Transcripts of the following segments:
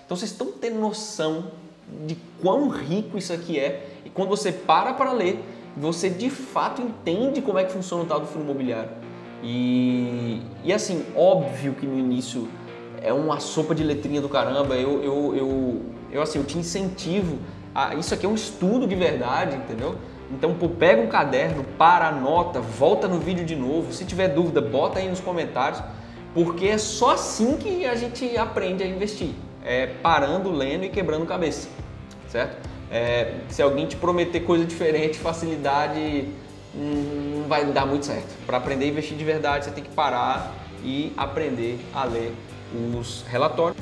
Então vocês estão tendo noção de quão rico isso aqui é, e quando você para ler, você de fato entende como é que funciona o tal do fundo imobiliário. E assim, óbvio que no início é uma sopa de letrinha do caramba, eu te incentivo a, isso aqui é um estudo de verdade, entendeu? Então, pô, pega um caderno, anota, volta no vídeo de novo, se tiver dúvida, bota aí nos comentários, porque é só assim que a gente aprende a investir, parando, lendo e quebrando cabeça, certo? Se alguém te prometer coisa diferente, facilidade, não vai dar muito certo. Para aprender a investir de verdade, você tem que parar e aprender a ler os relatórios.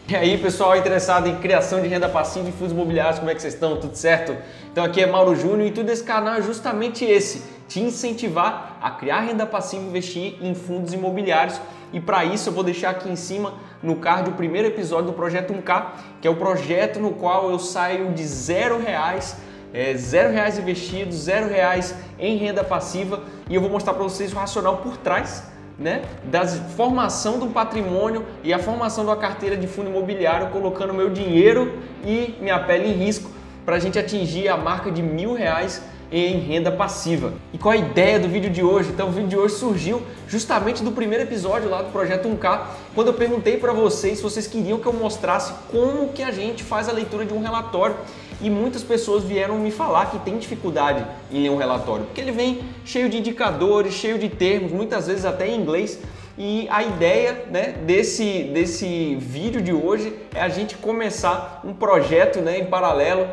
E aí, pessoal interessado em criação de renda passiva e fundos imobiliários, como é que vocês estão? Tudo certo? Então aqui é Mauro Júnior e tudo esse canal é justamente esse, te incentivar a criar renda passiva e investir em fundos imobiliários. E para isso eu vou deixar aqui em cima no card o primeiro episódio do Projeto 1K, que é o projeto no qual eu saio de R$0, R$0 investidos, R$0 em renda passiva, e eu vou mostrar para vocês o racional por trás, né, da formação do patrimônio e a formação da carteira de fundo imobiliário, colocando meu dinheiro e minha pele em risco para a gente atingir a marca de R$1.000 em renda passiva. E qual a ideia do vídeo de hoje? Então o vídeo de hoje surgiu justamente do primeiro episódio lá do Projeto 1K, quando eu perguntei para vocês se vocês queriam que eu mostrasse como que a gente faz a leitura de um relatório. E muitas pessoas vieram me falar que tem dificuldade em ler um relatório, porque ele vem cheio de indicadores, cheio de termos, muitas vezes até em inglês. E a ideia, né, desse vídeo de hoje é a gente começar um projeto, né, em paralelo,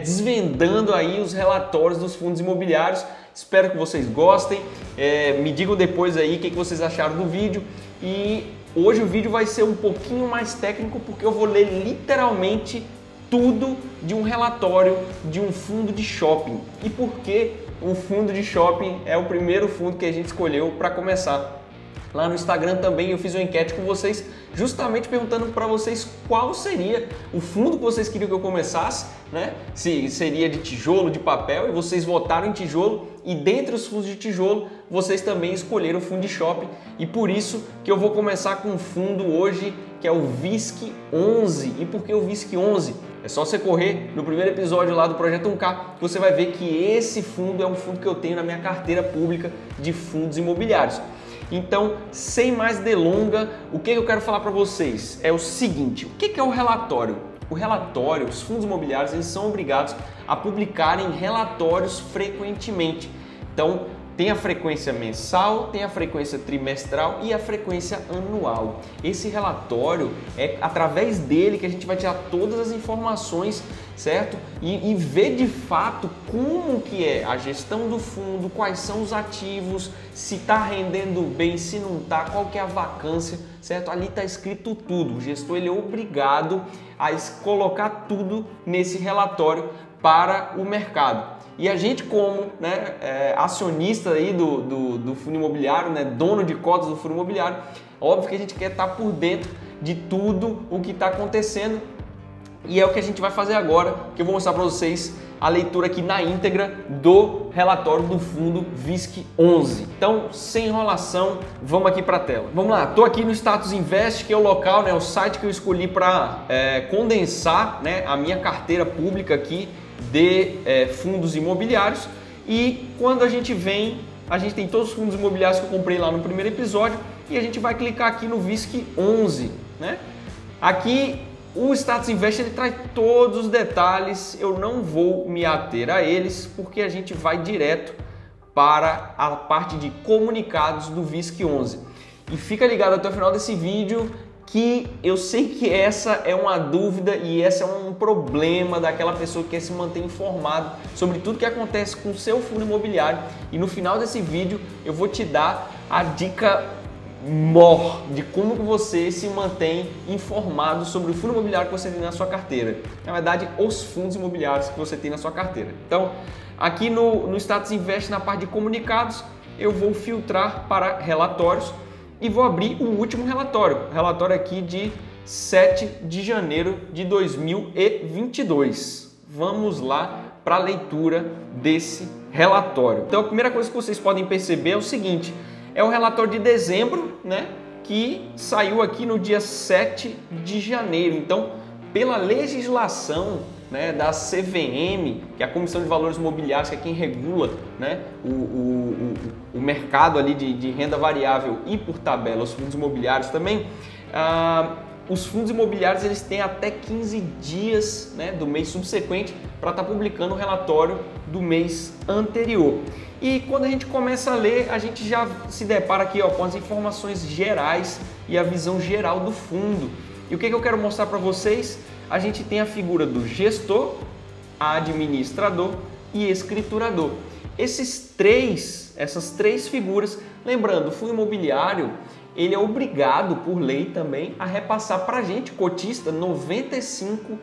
desvendando aí os relatórios dos fundos imobiliários. Espero que vocês gostem, me digam depois aí o que vocês acharam do vídeo. E hoje o vídeo vai ser um pouquinho mais técnico, porque eu vou ler literalmente tudo de um relatório de um fundo de shopping. E por que um fundo de shopping é o primeiro fundo que a gente escolheu para começar? Lá no Instagram também eu fiz uma enquete com vocês, justamente perguntando para vocês qual seria o fundo que vocês queriam que eu começasse, né? Se seria de tijolo, de papel, e vocês votaram em tijolo, e dentre os fundos de tijolo, vocês também escolheram o fundo de shopping, e por isso que eu vou começar com um fundo hoje, que é o VISC11. E por que o VISC11? É só você correr no primeiro episódio lá do Projeto 1K, que você vai ver que esse fundo é um fundo que eu tenho na minha carteira pública de fundos imobiliários. Então, sem mais delonga, o que eu quero falar para vocês é o seguinte: o que é o relatório? O relatório, os fundos imobiliários, eles são obrigados a publicarem relatórios frequentemente. Então, tem a frequência mensal, tem a frequência trimestral e a frequência anual. Esse relatório é através dele que a gente vai tirar todas as informações, certo? E ver de fato como que é a gestão do fundo, quais são os ativos, se está rendendo bem, se não está, qual que é a vacância, certo? Ali está escrito tudo. O gestor ele é obrigado a colocar tudo nesse relatório para o mercado. E a gente, como, né, acionista aí do fundo imobiliário, né, dono de cotas do fundo imobiliário, óbvio que a gente quer estar por dentro de tudo o que está acontecendo. E é o que a gente vai fazer agora, que eu vou mostrar para vocês a leitura aqui na íntegra do relatório do fundo VISC11. Então, sem enrolação, vamos aqui para a tela. Vamos lá, estou aqui no Status Invest, que é o local, né, o site que eu escolhi para condensar, né, a minha carteira pública aqui de fundos imobiliários. E quando a gente vem, a gente tem todos os fundos imobiliários que eu comprei lá no primeiro episódio, e a gente vai clicar aqui no VISC11, né? Aqui o Status Invest ele traz todos os detalhes, eu não vou me ater a eles, porque a gente vai direto para a parte de comunicados do VISC11. E fica ligado até o final desse vídeo, que eu sei que essa é uma dúvida e esse é um problema daquela pessoa que quer se manter informado sobre tudo que acontece com o seu fundo imobiliário. E no final desse vídeo eu vou te dar a dica maior de como que você se mantém informado sobre o fundo imobiliário que você tem na sua carteira. Na verdade, os fundos imobiliários que você tem na sua carteira. Então, aqui no Status Invest, na parte de comunicados, eu vou filtrar para relatórios e vou abrir o último relatório aqui de 7 de janeiro de 2022. Vamos lá para a leitura desse relatório. Então, a primeira coisa que vocês podem perceber é o seguinte: é o relatório de dezembro, né? que saiu aqui no dia 7 de janeiro. Então, pela legislação, né, da CVM, que é a Comissão de Valores Mobiliários, que é quem regula, né, o mercado ali de renda variável e por tabela os fundos imobiliários também, os fundos imobiliários eles têm até 15 dias, né, do mês subsequente para estar publicando o relatório do mês anterior. E quando a gente começa a ler, a gente já se depara aqui, ó, com as informações gerais e a visão geral do fundo. E o que eu quero mostrar para vocês? A gente tem a figura do gestor, administrador e escriturador. Essas três figuras, lembrando, o fundo imobiliário ele é obrigado por lei também a repassar para a gente, cotista, 95%,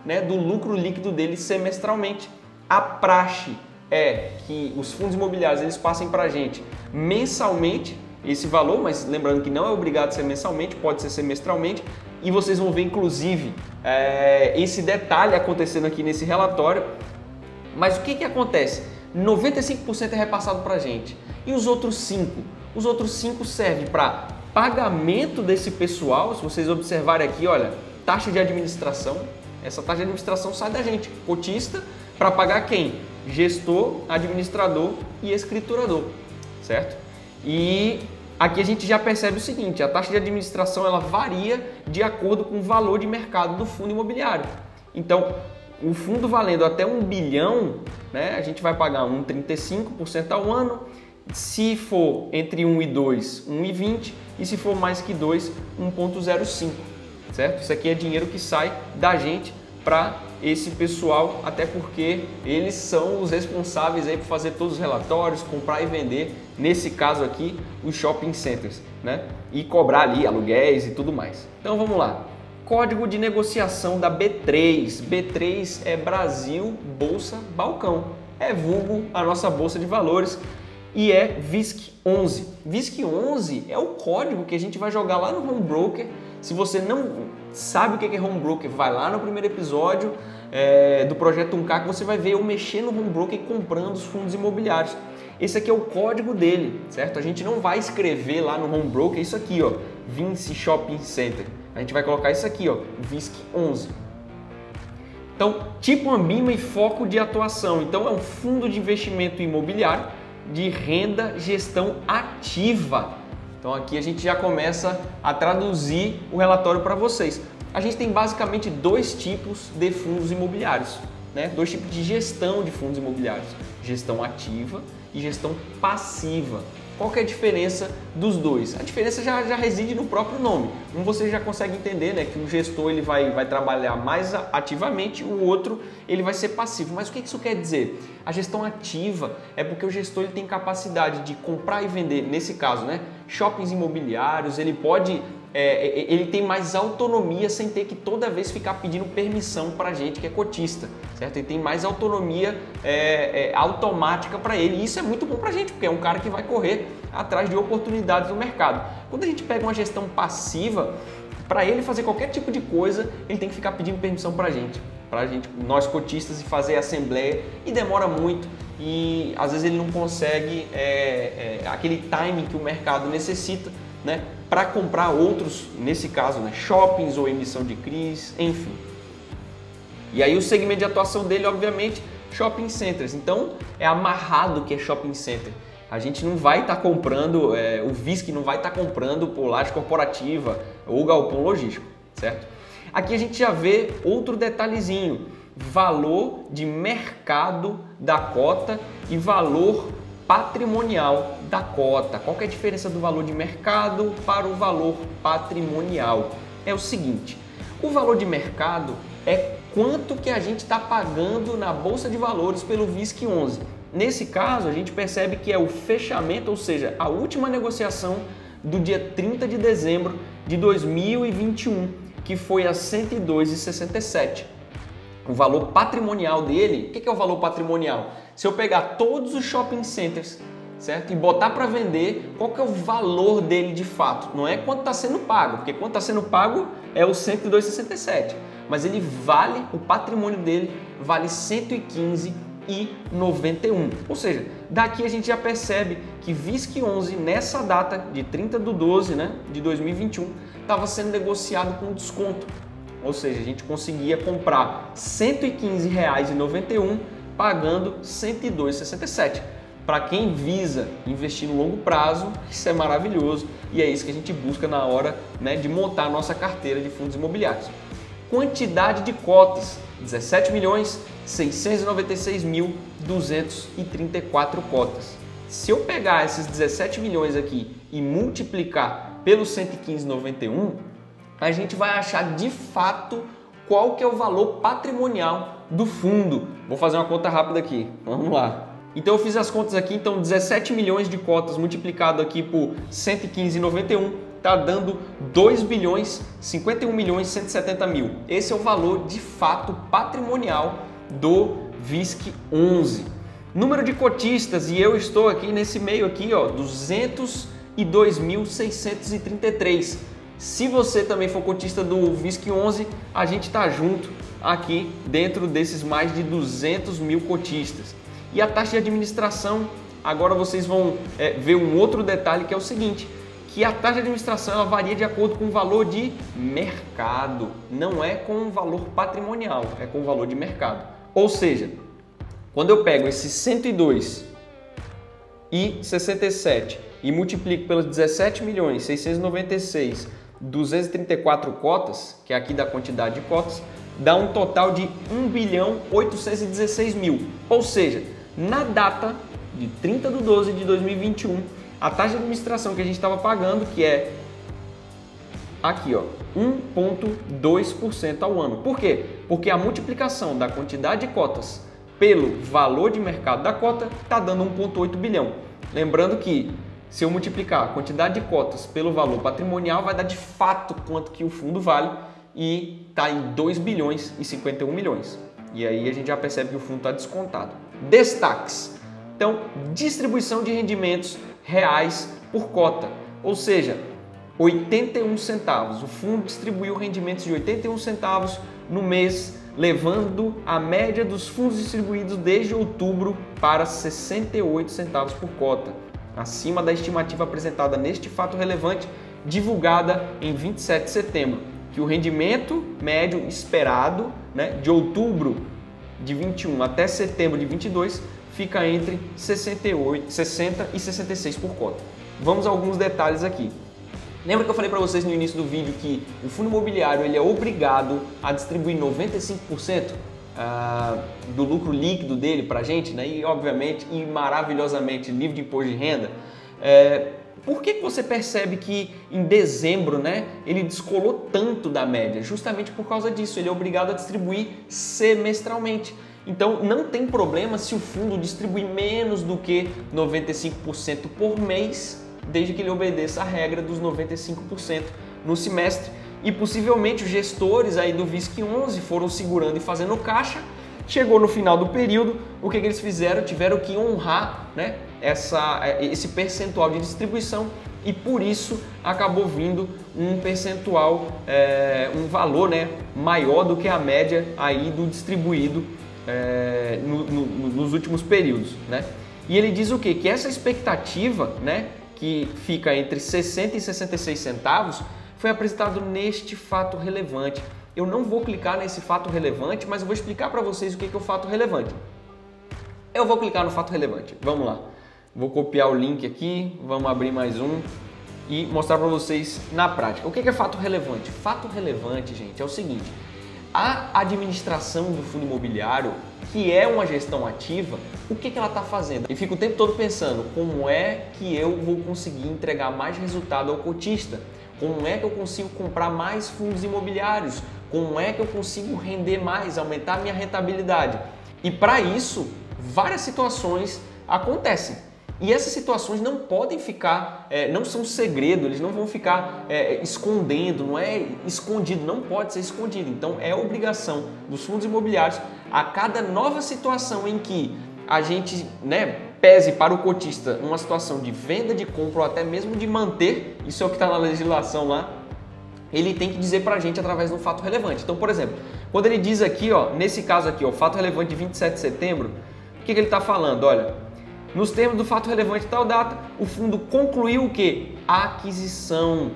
né, do lucro líquido dele semestralmente. A praxe é que os fundos imobiliários eles passem para a gente mensalmente esse valor, mas lembrando que não é obrigado a ser mensalmente, pode ser semestralmente, e vocês vão ver inclusive esse detalhe acontecendo aqui nesse relatório. Mas o que acontece? 95% é repassado para a gente, e os outros 5%? Os outros 5 servem para pagamento desse pessoal. Se vocês observarem aqui, olha, taxa de administração. Essa taxa de administração sai da gente, cotista, para pagar quem? Gestor, administrador e escriturador, certo? E aqui a gente já percebe o seguinte, a taxa de administração ela varia de acordo com o valor de mercado do fundo imobiliário. Então, o fundo valendo até 1 bilhão, né, a gente vai pagar 1,35% ao ano. Se for entre 1 e 2, 1,20, e se for mais que 2, 1,05, certo? Isso aqui é dinheiro que sai da gente para esse pessoal, até porque eles são os responsáveis aí por fazer todos os relatórios, comprar e vender, nesse caso aqui, os shopping centers, né? E cobrar ali aluguéis e tudo mais. Então vamos lá. Código de negociação da B3. B3 é Brasil Bolsa Balcão. É vulgo a nossa bolsa de valores. E é VISC11. VISC11 é o código que a gente vai jogar lá no Home Broker. Se você não sabe o que é Home Broker, vai lá no primeiro episódio do Projeto 1K que você vai ver eu mexer no Home Broker e comprando os fundos imobiliários. Esse aqui é o código dele, certo? A gente não vai escrever lá no Home Broker isso aqui, ó, Vinci Shopping Center. A gente vai colocar isso aqui, ó, VISC11. Então, tipo Ambima e foco de atuação. Então, é um fundo de investimento imobiliário de renda gestão ativa. Então aqui a gente já começa a traduzir o relatório para vocês. A gente tem basicamente dois tipos de fundos imobiliários, né? Dois tipos de gestão de fundos imobiliários: gestão ativa e gestão passiva. Qual que é a diferença dos dois? A diferença já reside no próprio nome. Um você já consegue entender, né, que o gestor ele vai trabalhar mais ativamente, o outro ele vai ser passivo. Mas o que isso quer dizer? A gestão ativa é porque o gestor ele tem capacidade de comprar e vender, nesse caso, né, shoppings imobiliários, ele pode... ele tem mais autonomia sem ter que toda vez ficar pedindo permissão para a gente que é cotista, certo? Ele tem mais autonomia automática para ele, e isso é muito bom para a gente, porque é um cara que vai correr atrás de oportunidades no mercado. Quando a gente pega uma gestão passiva, para ele fazer qualquer tipo de coisa, ele tem que ficar pedindo permissão para a gente, nós cotistas, e fazer assembleia, e demora muito, e às vezes ele não consegue aquele timing que o mercado necessita, né, para comprar outros, nesse caso, né, shoppings ou emissão de CRIs, enfim. E aí o segmento de atuação dele, obviamente, shopping centers. Então é amarrado que é shopping center. A gente não vai estar comprando, o VISC não vai estar comprando por laje corporativa ou galpão logístico, certo? Aqui a gente já vê outro detalhezinho: valor de mercado da cota e valor patrimonial da cota. Qual que é a diferença do valor de mercado para o valor patrimonial? É o seguinte: o valor de mercado é quanto que a gente está pagando na Bolsa de Valores pelo VISC11. Nesse caso, a gente percebe que é o fechamento, ou seja, a última negociação do dia 30 de dezembro de 2021, que foi a 102,67. O valor patrimonial dele, o que é o valor patrimonial? Se eu pegar todos os shopping centers, certo, e botar para vender, qual que é o valor dele de fato? Não é quanto está sendo pago, porque quanto está sendo pago é o 102,67, mas ele vale, o patrimônio dele vale 115 21,91. Ou seja, daqui a gente já percebe que VISC11 nessa data de 30/12, né, de 2021 estava sendo negociado com desconto. Ou seja, a gente conseguia comprar R$ 115,91 pagando R$ 102,67. Para quem visa investir no longo prazo, isso é maravilhoso e é isso que a gente busca na hora, né, de montar a nossa carteira de fundos imobiliários. Quantidade de cotas, 17.696.234 cotas. Se eu pegar esses 17 milhões aqui e multiplicar pelo 115,91, a gente vai achar de fato qual que é o valor patrimonial do fundo. Vou fazer uma conta rápida aqui, vamos lá. Então eu fiz as contas aqui, então 17 milhões de cotas multiplicado aqui por 115,91 está dando 2.051.170.000. Esse é o valor de fato patrimonial do VISC11. Número de cotistas, e eu estou aqui nesse meio aqui, ó, 202.633. Se você também for cotista do VISC11, a gente está junto aqui dentro desses mais de 200 mil cotistas. E a taxa de administração, agora vocês vão ver um outro detalhe que é o seguinte, que a taxa de administração ela varia de acordo com o valor de mercado, não é com o valor patrimonial, é com o valor de mercado. Ou seja, quando eu pego esses 102,67 e multiplico pelos 17.696.234 cotas, que é aqui da quantidade de cotas, dá um total de 1.816.000. Ou seja, na data de 30/12 de 2021, a taxa de administração que a gente estava pagando, que é aqui, ó, 1,2% ao ano. Por quê? Porque a multiplicação da quantidade de cotas pelo valor de mercado da cota está dando 1,8 bilhão. Lembrando que se eu multiplicar a quantidade de cotas pelo valor patrimonial, vai dar de fato quanto que o fundo vale e está em 2 bilhões e 51 milhões. E aí a gente já percebe que o fundo está descontado. Destaques. Então, distribuição de rendimentos reais por cota, ou seja, 81 centavos. O fundo distribuiu rendimentos de 81 centavos no mês, levando a média dos fundos distribuídos desde outubro para 68 centavos por cota, acima da estimativa apresentada neste fato relevante, divulgada em 27 de setembro, que o rendimento médio esperado, né, de outubro de 21 até setembro de 22 fica entre 60 e 66 por cota. Vamos a alguns detalhes aqui. Lembra que eu falei para vocês no início do vídeo que o fundo imobiliário ele é obrigado a distribuir 95% do lucro líquido dele para a gente, né? E obviamente e maravilhosamente livre de imposto de renda. Por que você percebe que em dezembro, né, ele descolou tanto da média? Justamente por causa disso, ele é obrigado a distribuir semestralmente. Então não tem problema se o fundo distribuir menos do que 95% por mês, desde que ele obedeça a regra dos 95% no semestre. E possivelmente os gestores aí do VISC11 foram segurando e fazendo caixa. Chegou no final do período, o que eles fizeram? Tiveram que honrar, né, esse percentual de distribuição e por isso acabou vindo um percentual, um valor, né, maior do que a média aí do distribuído nos últimos períodos, né? E ele diz o quê? Que essa expectativa, né, que fica entre 60 e 66 centavos, foi apresentado neste fato relevante. Eu não vou clicar nesse fato relevante, mas eu vou explicar para vocês o que é o fato relevante. Eu vou clicar no fato relevante. Vamos lá. Vou copiar o link aqui, vamos abrir mais um e mostrar para vocês na prática. O que é fato relevante? Fato relevante, gente, é o seguinte. A administração do fundo imobiliário, que é uma gestão ativa, o que ela está fazendo? E fico o tempo todo pensando, como é que eu vou conseguir entregar mais resultado ao cotista? Como é que eu consigo comprar mais fundos imobiliários? Como é que eu consigo render mais, aumentar a minha rentabilidade? E para isso, várias situações acontecem. E essas situações não podem ficar, não são segredo, eles não vão ficar escondendo, não é escondido, não pode ser escondido. Então é obrigação dos fundos imobiliários, a cada nova situação em que a gente, né, pese para o cotista uma situação de venda, de compra ou até mesmo de manter, isso é o que está na legislação lá, ele tem que dizer para a gente através de um fato relevante. Então, por exemplo, quando ele diz aqui, ó, nesse caso aqui, ó, fato relevante de 27 de setembro, O que ele está falando? Olha, nos termos do fato relevante de tal data, o fundo concluiu o quê? A aquisição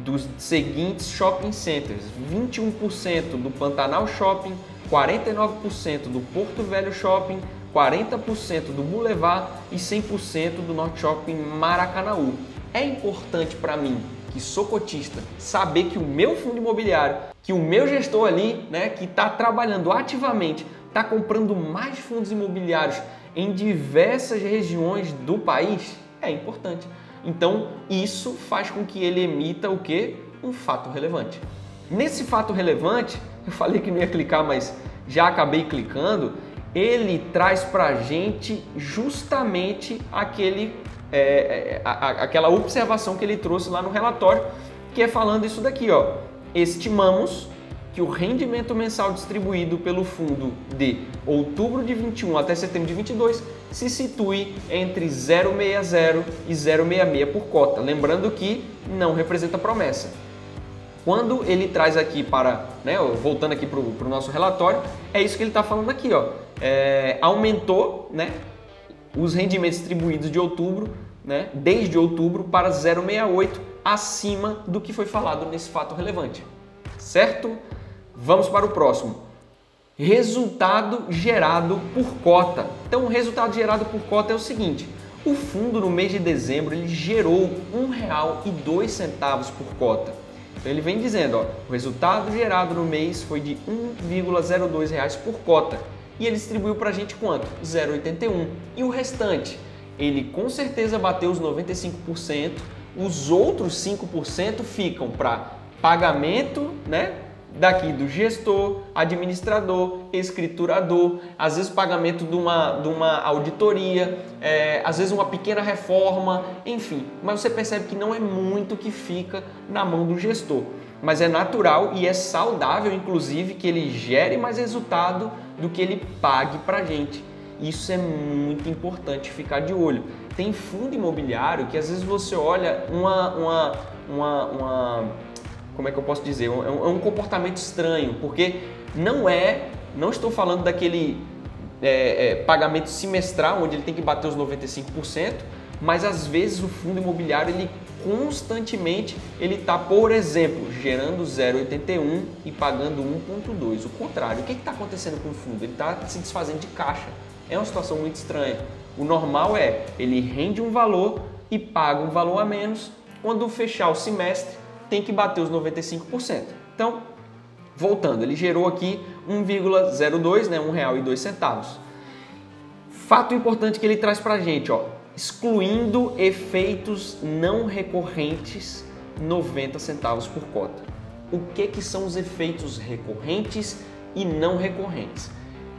dos seguintes shopping centers: 21% do Pantanal Shopping, 49% do Porto Velho Shopping, 40% do Boulevard e 100% do Norte Shopping Maracanaú. É importante para mim, que sou cotista, saber que o meu fundo imobiliário, que o meu gestor ali, né, que está trabalhando ativamente, está comprando mais fundos imobiliários em diversas regiões do país, é importante. Então, isso faz com que ele emita o quê? Um fato relevante. Nesse fato relevante, eu falei que não ia clicar, mas já acabei clicando, ele traz para a gente justamente aquela observação que ele trouxe lá no relatório, que é falando isso daqui, ó. Estimamos que o rendimento mensal distribuído pelo fundo de outubro de 21 até setembro de 22 se situe entre 0,60 e 0,66 por cota. Lembrando que não representa promessa. Quando ele traz aqui para, né, voltando aqui para o nosso relatório, é isso que ele está falando aqui, ó. Aumentou, né, os rendimentos distribuídos de outubro, né, desde outubro para 0,68, acima do que foi falado nesse fato relevante, certo? Vamos para o próximo. Resultado gerado por cota. Então, o resultado gerado por cota é o seguinte: o fundo no mês de dezembro ele gerou R$ 1,02 por cota. Então, ele vem dizendo, ó, o resultado gerado no mês foi de R$ 1,02 por cota. E ele distribuiu para a gente quanto? 0,81. E o restante? Ele com certeza bateu os 95%, os outros 5% ficam para pagamento, né, daqui do gestor, administrador, escriturador, às vezes pagamento de uma auditoria, às vezes uma pequena reforma, enfim. Mas você percebe que não é muito que fica na mão do gestor. Mas é natural e é saudável, inclusive, que ele gere mais resultado do que ele pague para a gente. Isso é muito importante ficar de olho. Tem fundo imobiliário que às vezes você olha como é que eu posso dizer? É um comportamento estranho, porque não estou falando daquele pagamento semestral, onde ele tem que bater os 95%, mas às vezes o fundo imobiliário, ele constantemente, ele está, por exemplo, gerando 0,81 e pagando 1,2. O contrário, o que está acontecendo com o fundo? Ele está se desfazendo de caixa. É uma situação muito estranha. O normal é, ele rende um valor e paga um valor a menos. Quando fechar o semestre, tem que bater os 95%. Então, voltando, ele gerou aqui 1,02, né, R$1,02. Fato importante que ele traz para a gente, ó, excluindo efeitos não recorrentes, 90 centavos por cota. O que são os efeitos recorrentes e não recorrentes?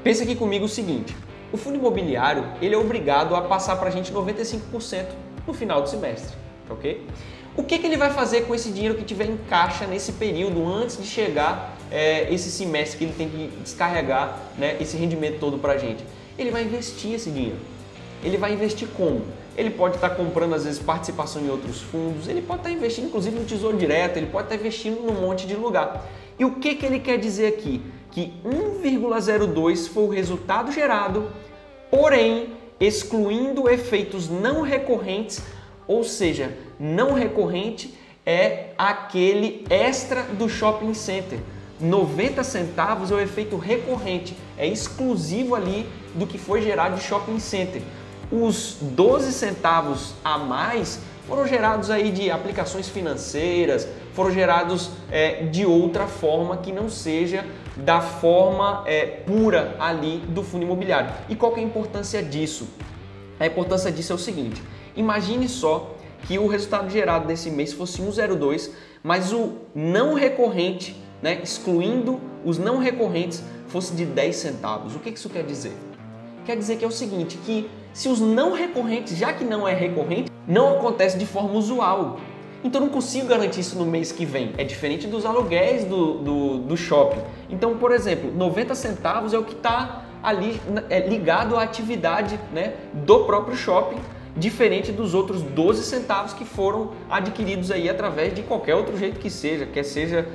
Pensa aqui comigo o seguinte: o fundo imobiliário ele é obrigado a passar para a gente 95% no final do semestre, ok? O que ele vai fazer com esse dinheiro que tiver em caixa nesse período, antes de chegar esse semestre que ele tem que descarregar, né, esse rendimento todo para a gente? Ele vai investir esse dinheiro. Ele vai investir como? Ele pode estar comprando, às vezes, participação em outros fundos, ele pode estar investindo, inclusive, no Tesouro Direto, ele pode estar investindo num monte de lugar. E o que ele quer dizer aqui? Que 1,02 foi o resultado gerado, porém, excluindo efeitos não recorrentes, ou seja, não recorrente é aquele extra do shopping center. 90 centavos é o efeito recorrente, é exclusivo ali do que foi gerado de shopping center. Os 12 centavos a mais foram gerados aí de aplicações financeiras, foram gerados de outra forma que não seja da forma pura ali do fundo imobiliário. E qual que é a importância disso? A importância disso é o seguinte: imagine só que o resultado gerado desse mês fosse 1,02, mas o não recorrente, né, excluindo os não recorrentes, fosse de 10 centavos. O que isso quer dizer? Quer dizer que é o seguinte, que se os não recorrentes, já que não é recorrente, não acontece de forma usual. Então eu não consigo garantir isso no mês que vem. É diferente dos aluguéis do shopping. Então, por exemplo, 90 centavos é o que está ali ligado à atividade, né, do próprio shopping, diferente dos outros 12 centavos que foram adquiridos aí através de qualquer outro jeito que seja, quer seja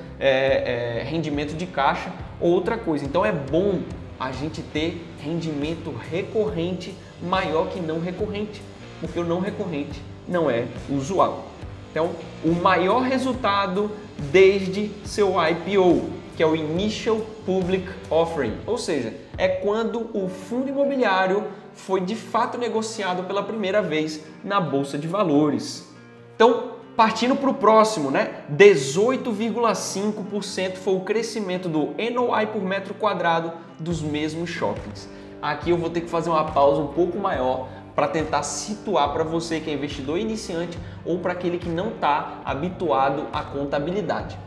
rendimento de caixa ou outra coisa. Então é bom a gente ter rendimento recorrente maior que não recorrente, porque o não recorrente não é usual. Então, o maior resultado desde seu IPO, que é o Initial Public Offering, ou seja, é quando o fundo imobiliário foi de fato negociado pela primeira vez na Bolsa de Valores. Então, partindo para o próximo, 18,5% foi o crescimento do NOI por metro quadrado dos mesmos shoppings. Aqui eu vou ter que fazer uma pausa um pouco maior para tentar situar para você que é investidor iniciante ou para aquele que não está habituado à contabilidade.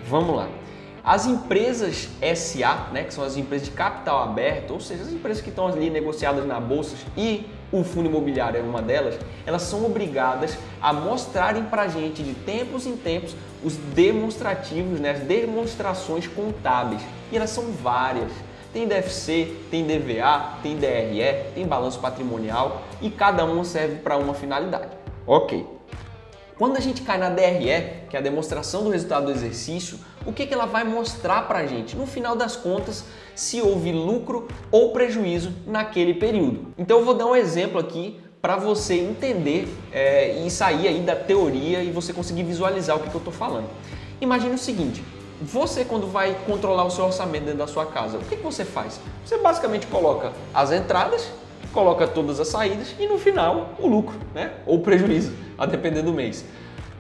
Vamos lá. As empresas SA, que são as empresas de capital aberto, ou seja, as empresas que estão ali negociadas na bolsa e o fundo imobiliário é uma delas, elas são obrigadas a mostrarem para a gente de tempos em tempos os demonstrativos, as demonstrações contábeis. E elas são várias. Tem DFC, tem DVA, tem DRE, tem balanço patrimonial e cada uma serve para uma finalidade. Ok. Quando a gente cai na DRE, que é a demonstração do resultado do exercício, o que ela vai mostrar para a gente? No final das contas, se houve lucro ou prejuízo naquele período. Então eu vou dar um exemplo aqui para você entender e sair aí da teoria e você conseguir visualizar o que eu estou falando. Imagine o seguinte. Você, quando vai controlar o seu orçamento dentro da sua casa, o que você faz? Você basicamente coloca as entradas, coloca todas as saídas e no final o lucro, ou o prejuízo, a depender do mês.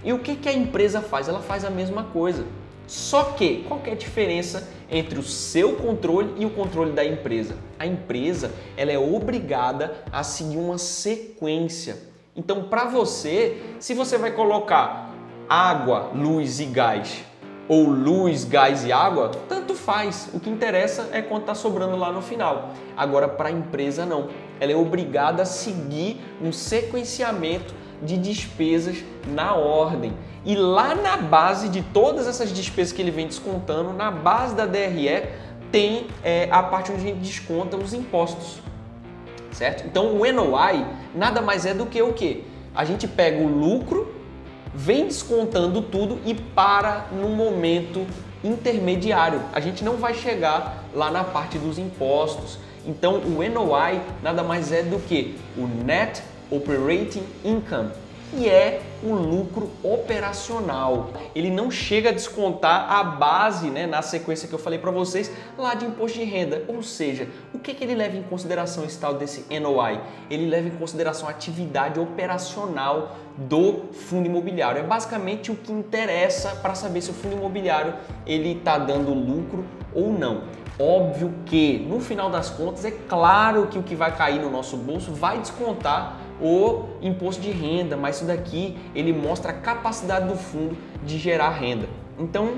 E o que a empresa faz? Ela faz a mesma coisa. Só que, qual que é a diferença entre o seu controle e o controle da empresa? A empresa, ela é obrigada a seguir uma sequência. Então, para você, se você vai colocar água, luz e gás, ou luz, gás e água, tanto faz. O que interessa é quanto está sobrando lá no final. Agora, para a empresa, não. Ela é obrigada a seguir um sequenciamento de despesas na ordem. E lá na base de todas essas despesas que ele vem descontando, na base da DRE, tem a parte onde a gente desconta os impostos. Certo? Então, o NOI nada mais é do que o quê? A gente pega o lucro, vem descontando tudo e para no momento intermediário. A gente não vai chegar lá na parte dos impostos. Então, o NOI nada mais é do que o Net Operating Income, que é o lucro operacional. Ele não chega a descontar a base, na sequência que eu falei para vocês, lá de imposto de renda. Ou seja, o que ele leva em consideração esse tal desse NOI? Ele leva em consideração a atividade operacional do fundo imobiliário. É basicamente o que interessa para saber se o fundo imobiliário ele está dando lucro ou não. Óbvio que, no final das contas, é claro que o que vai cair no nosso bolso vai descontar o imposto de renda, mas isso daqui ele mostra a capacidade do fundo de gerar renda. Então,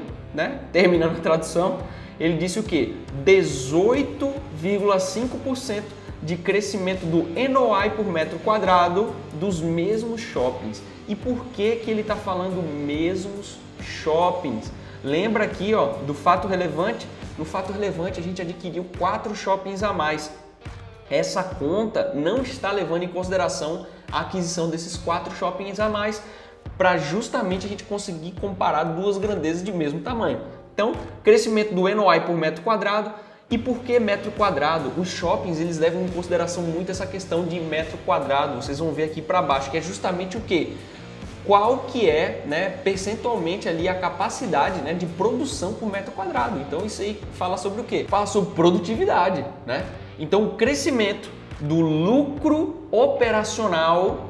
terminando a tradução, ele disse o quê? 18,5% de crescimento do NOI por metro quadrado dos mesmos shoppings. E por que ele está falando mesmos shoppings? Lembra aqui do fato relevante? No fato relevante a gente adquiriu 4 shoppings a mais. Essa conta não está levando em consideração a aquisição desses 4 shoppings a mais para justamente a gente conseguir comparar duas grandezas de mesmo tamanho. Então, crescimento do NOI por metro quadrado. E por que metro quadrado? Os shoppings eles levam em consideração muito essa questão de metro quadrado. Vocês vão ver aqui para baixo, que é justamente o quê? Qual que é, percentualmente ali a capacidade, de produção por metro quadrado. Então isso aí fala sobre o quê? Fala sobre produtividade, Então o crescimento do lucro operacional,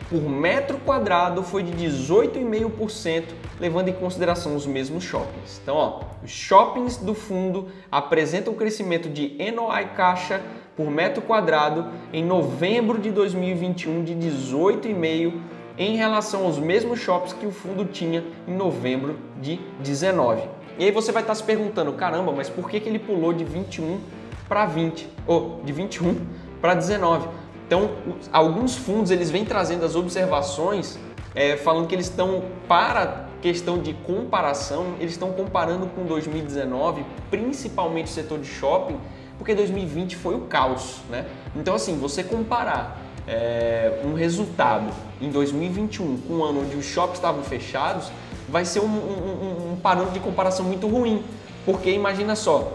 por metro quadrado foi de 18,5%, levando em consideração os mesmos shoppings. Então, os shoppings do fundo apresentam um crescimento de NOI caixa por metro quadrado em novembro de 2021 de 18,5% em relação aos mesmos shoppings que o fundo tinha em novembro de 19. E aí você vai estar se perguntando, caramba, mas por que ele pulou de 21 para 20, ou de 21 para 19? Então, alguns fundos eles vêm trazendo as observações falando que eles estão, para questão de comparação, eles estão comparando com 2019, principalmente o setor de shopping, porque 2020 foi o caos, Então, assim, você comparar um resultado em 2021 com um ano onde os shoppings estavam fechados, vai ser um parâmetro de comparação muito ruim, porque imagina só,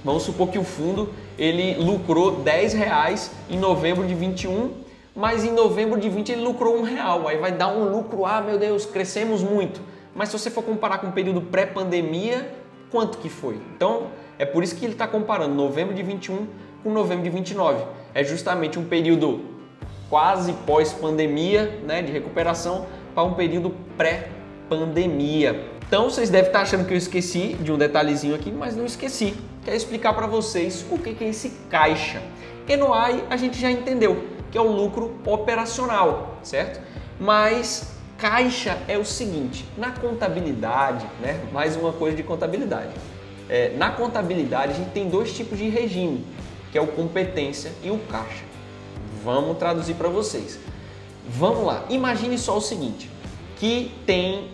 Vamos supor que o fundo ele lucrou R$10 em novembro de 21, mas em novembro de 20 ele lucrou R$1. Aí vai dar um lucro, meu Deus, crescemos muito. Mas se você for comparar com o período pré-pandemia, quanto que foi? Então, é por isso que ele está comparando novembro de 21 com novembro de 29. É justamente um período quase pós-pandemia, né, de recuperação, para um período pré-pandemia. Então vocês devem estar achando que eu esqueci de um detalhezinho aqui, mas não esqueci. Quero explicar para vocês o que é esse caixa. NOI a gente já entendeu, que é o lucro operacional, certo? Mas caixa é o seguinte, na contabilidade, né, mais uma coisa de contabilidade. Na contabilidade a gente tem dois tipos de regime, que é o competência e o caixa. Vamos traduzir para vocês. Vamos lá, imagine só o seguinte, que tem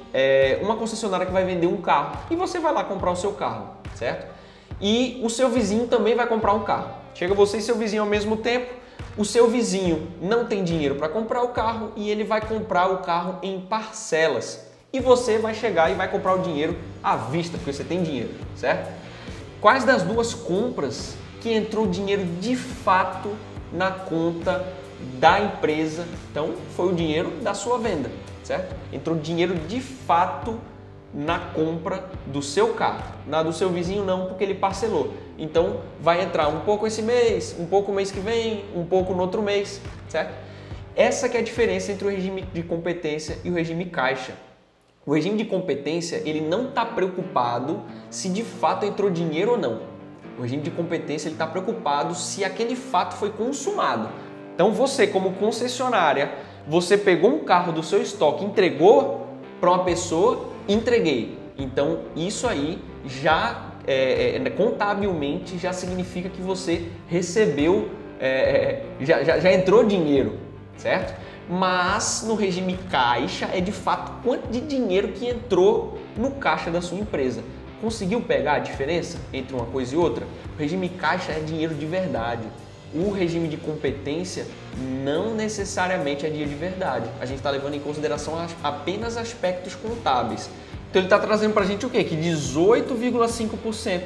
uma concessionária que vai vender um carro e você vai lá comprar o seu carro, certo? E o seu vizinho também vai comprar um carro. Chega você e seu vizinho ao mesmo tempo, o seu vizinho não tem dinheiro para comprar o carro e ele vai comprar o carro em parcelas. E você vai chegar e vai comprar o dinheiro à vista, porque você tem dinheiro, certo? Quais das duas compras que entrou dinheiro de fato na conta da empresa? Então, foi o dinheiro da sua venda, certo? Entrou dinheiro de fato na compra do seu carro. Na do seu vizinho não, porque ele parcelou. Então, vai entrar um pouco esse mês, um pouco o mês que vem, um pouco no outro mês, certo? Essa que é a diferença entre o regime de competência e o regime caixa. O regime de competência, ele não está preocupado se de fato entrou dinheiro ou não. O regime de competência, ele está preocupado se aquele fato foi consumado. Então você, como concessionária, você pegou um carro do seu estoque, entregou para uma pessoa, entreguei. Então isso aí já, contabilmente, já significa que você recebeu, já entrou dinheiro, certo? Mas no regime caixa é de fato quanto de dinheiro que entrou no caixa da sua empresa. Conseguiu pegar a diferença entre uma coisa e outra? O regime caixa é dinheiro de verdade. O regime de competência não necessariamente é dinheiro de verdade. A gente está levando em consideração apenas aspectos contábeis. Então ele está trazendo para a gente o quê? Que 18,5%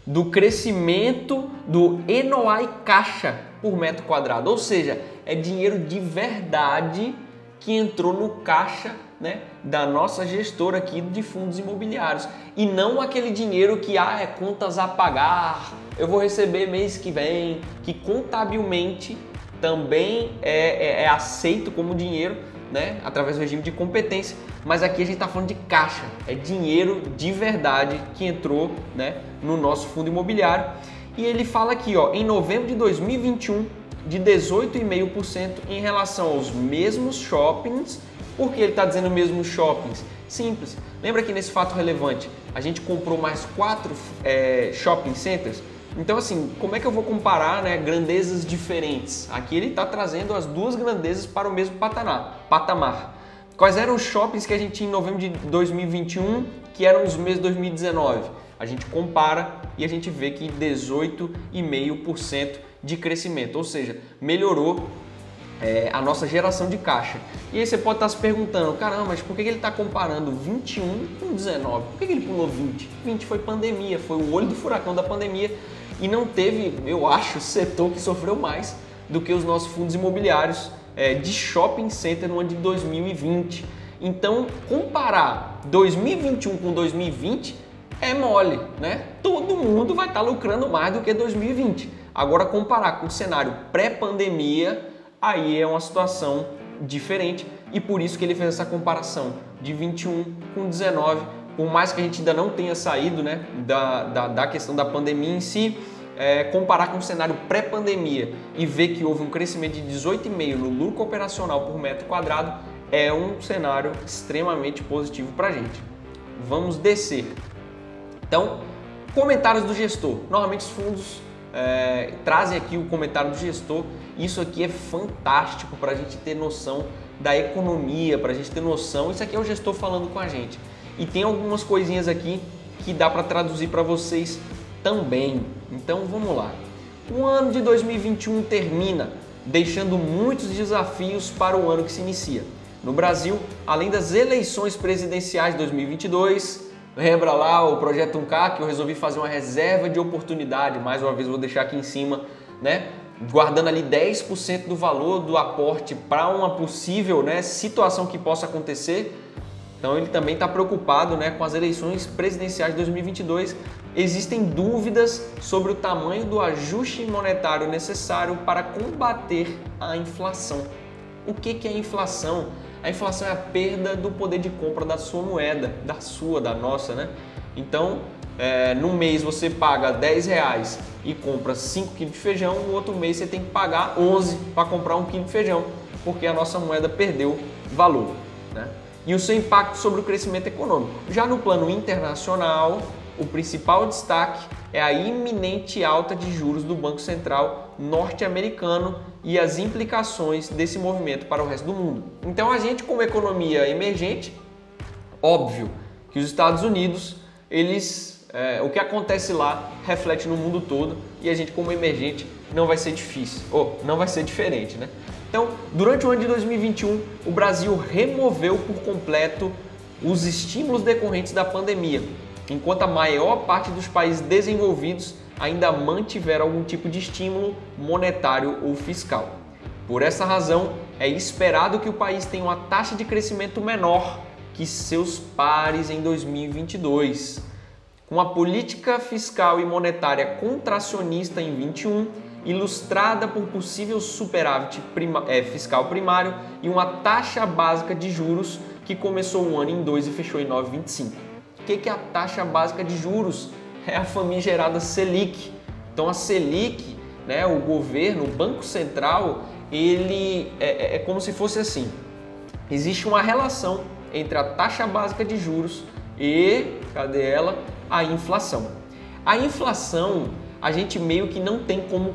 do crescimento do NOI caixa por metro quadrado. Ou seja, é dinheiro de verdade que entrou no caixa, né, da nossa gestora aqui de fundos imobiliários. E não aquele dinheiro que é contas a pagar, eu vou receber mês que vem, que contabilmente também é aceito como dinheiro, né, através do regime de competência. Mas aqui a gente está falando de caixa, é dinheiro de verdade que entrou, né, no nosso fundo imobiliário. E ele fala aqui, ó, em novembro de 2021, de 18,5% em relação aos mesmos shoppings. Por que ele está dizendo mesmos shoppings? Simples. Lembra que nesse fato relevante a gente comprou mais 4 shopping centers? Então assim, como é que eu vou comparar, né, grandezas diferentes? Aqui ele está trazendo as duas grandezas para o mesmo patamar. Quais eram os shoppings que a gente tinha em novembro de 2021 que eram os meses de 2019? A gente compara e a gente vê que 18,5% de crescimento, ou seja, melhorou a nossa geração de caixa. E aí você pode estar se perguntando, caramba, mas por que ele está comparando 21 com 19? Por que ele pulou 20? 20 foi pandemia, foi o olho do furacão da pandemia e não teve, eu acho, setor que sofreu mais do que os nossos fundos imobiliários de shopping center no ano de 2020. Então, comparar 2021 com 2020 é mole, né? Todo mundo vai estar lucrando mais do que 2020. Agora, comparar com o cenário pré-pandemia, aí é uma situação diferente e por isso que ele fez essa comparação de 21 com 19. Por mais que a gente ainda não tenha saído, né, da questão da pandemia em si, comparar com o cenário pré-pandemia e ver que houve um crescimento de 18,5% no lucro operacional por metro quadrado é um cenário extremamente positivo para a gente. Vamos descer. Então, comentários do gestor. Normalmente os fundos trazem aqui o comentário do gestor. Isso aqui é fantástico para a gente ter noção da economia, para a gente ter noção. Isso aqui é o gestor falando com a gente. E tem algumas coisinhas aqui que dá para traduzir para vocês também. Então vamos lá. O ano de 2021 termina, deixando muitos desafios para o ano que se inicia. No Brasil, além das eleições presidenciais de 2022, Lembra lá o Projeto 1K que eu resolvi fazer uma reserva de oportunidade, mais uma vez vou deixar aqui em cima, né? Guardando ali 10% do valor do aporte para uma possível, né, situação que possa acontecer. Então ele também está preocupado, né, com as eleições presidenciais de 2022. Existem dúvidas sobre o tamanho do ajuste monetário necessário para combater a inflação. O que é a inflação? A inflação é a perda do poder de compra da sua moeda, da nossa, né? Então, num mês você paga R$10 e compra 5 kg de feijão, no outro mês você tem que pagar 11 para comprar 1 kg de feijão, porque a nossa moeda perdeu valor, né? E o seu impacto sobre o crescimento econômico. Já no plano internacional, o principal destaque é a iminente alta de juros do Banco Central norte-americano e as implicações desse movimento para o resto do mundo. Então a gente, como economia emergente, óbvio que os Estados Unidos, o que acontece lá reflete no mundo todo e a gente, como emergente, não vai ser difícil, ou não vai ser diferente, né? Então, durante o ano de 2021, o Brasil removeu por completo os estímulos decorrentes da pandemia, enquanto a maior parte dos países desenvolvidos ainda mantiveram algum tipo de estímulo monetário ou fiscal. Por essa razão, é esperado que o país tenha uma taxa de crescimento menor que seus pares em 2022. Com a política fiscal e monetária contracionista em 2021, ilustrada por possível superávit fiscal primário e uma taxa básica de juros que começou o ano em 2 e fechou em 9,25. O que é a taxa básica de juros? É a famigerada Selic. Então a Selic, né, o governo, o Banco Central, ele é como se fosse assim. Existe uma relação entre a taxa básica de juros e, cadê ela? A inflação. A inflação a gente meio que não tem como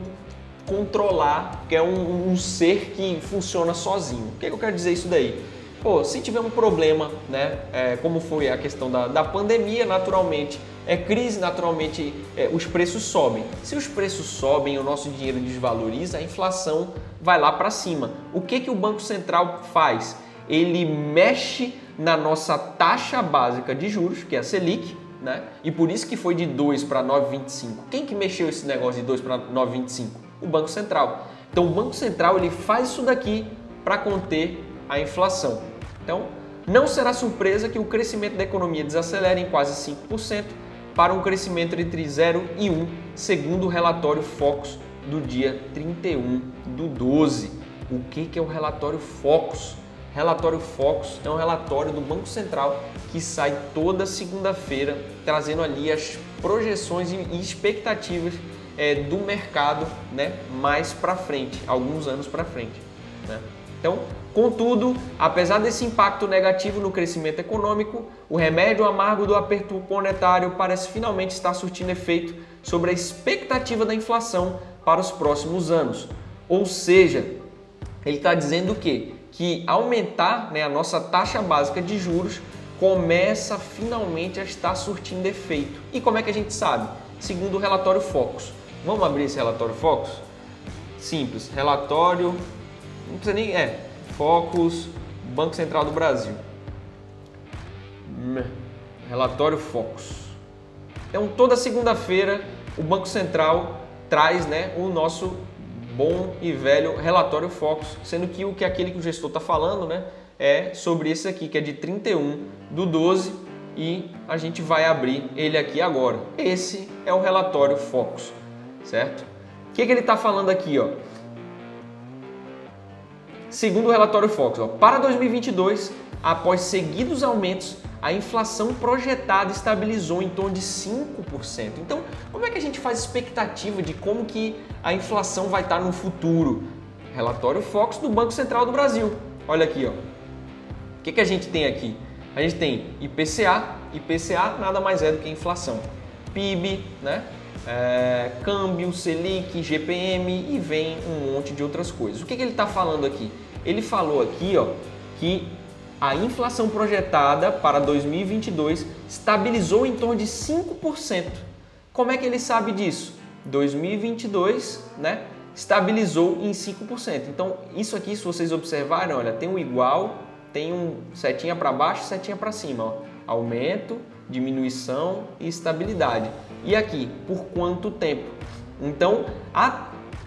controlar, porque é um ser que funciona sozinho. O que eu quero dizer isso daí? Pô, se tiver um problema, né, como foi a questão da pandemia, naturalmente, crise, naturalmente, os preços sobem. Se os preços sobem, o nosso dinheiro desvaloriza, a inflação vai lá para cima. O que o Banco Central faz? Ele mexe na nossa taxa básica de juros, que é a Selic, né? E por isso que foi de 2 para 9,25. Quem que mexeu esse negócio de 2 para 9,25? O Banco Central. Então o Banco Central ele faz isso daqui para conter a inflação. Então não será surpresa que o crescimento da economia desacelere em quase 5% para um crescimento entre 0 e 1, segundo o relatório Focus do dia 31/12. O que é o relatório Focus? Relatório Focus é um relatório do Banco Central que sai toda segunda-feira, trazendo ali as projeções e expectativas do mercado, né, mais para frente, alguns anos para frente, né? Então, contudo, apesar desse impacto negativo no crescimento econômico, o remédio amargo do aperto monetário parece finalmente estar surtindo efeito sobre a expectativa da inflação para os próximos anos. Ou seja, ele está dizendo o quê? Que aumentar, né, a nossa taxa básica de juros começa finalmente a estar surtindo efeito. E como é que a gente sabe? Segundo o relatório Focus. Vamos abrir esse relatório Focus? Simples, relatório, não precisa nem, Focus, Banco Central do Brasil. Relatório Focus. Então toda segunda-feira o Banco Central traz, né, o nosso bom e velho relatório Focus, sendo que aquele que o gestor está falando, né, é sobre esse aqui, que é de 31/12, e a gente vai abrir ele aqui agora. Esse é o relatório Focus, certo? O que ele está falando aqui, ó? Segundo o relatório Focus, para 2022, após seguidos aumentos, a inflação projetada estabilizou em torno de 5%. Então, como é que a gente faz expectativa de como que a inflação vai estar no futuro? Relatório Focus do Banco Central do Brasil. Olha aqui, ó. O que a gente tem aqui? A gente tem IPCA. IPCA nada mais é do que inflação. PIB, né? Câmbio, Selic, GPM e vem um monte de outras coisas. O que ele está falando aqui? Ele falou aqui, ó, que a inflação projetada para 2022 estabilizou em torno de 5%. Como é que ele sabe disso? 2022, né, estabilizou em 5%. Então, isso aqui, se vocês observarem, olha, tem um igual, tem um setinha para baixo, setinha para cima, ó. Aumento, diminuição e estabilidade. E aqui, por quanto tempo? Então,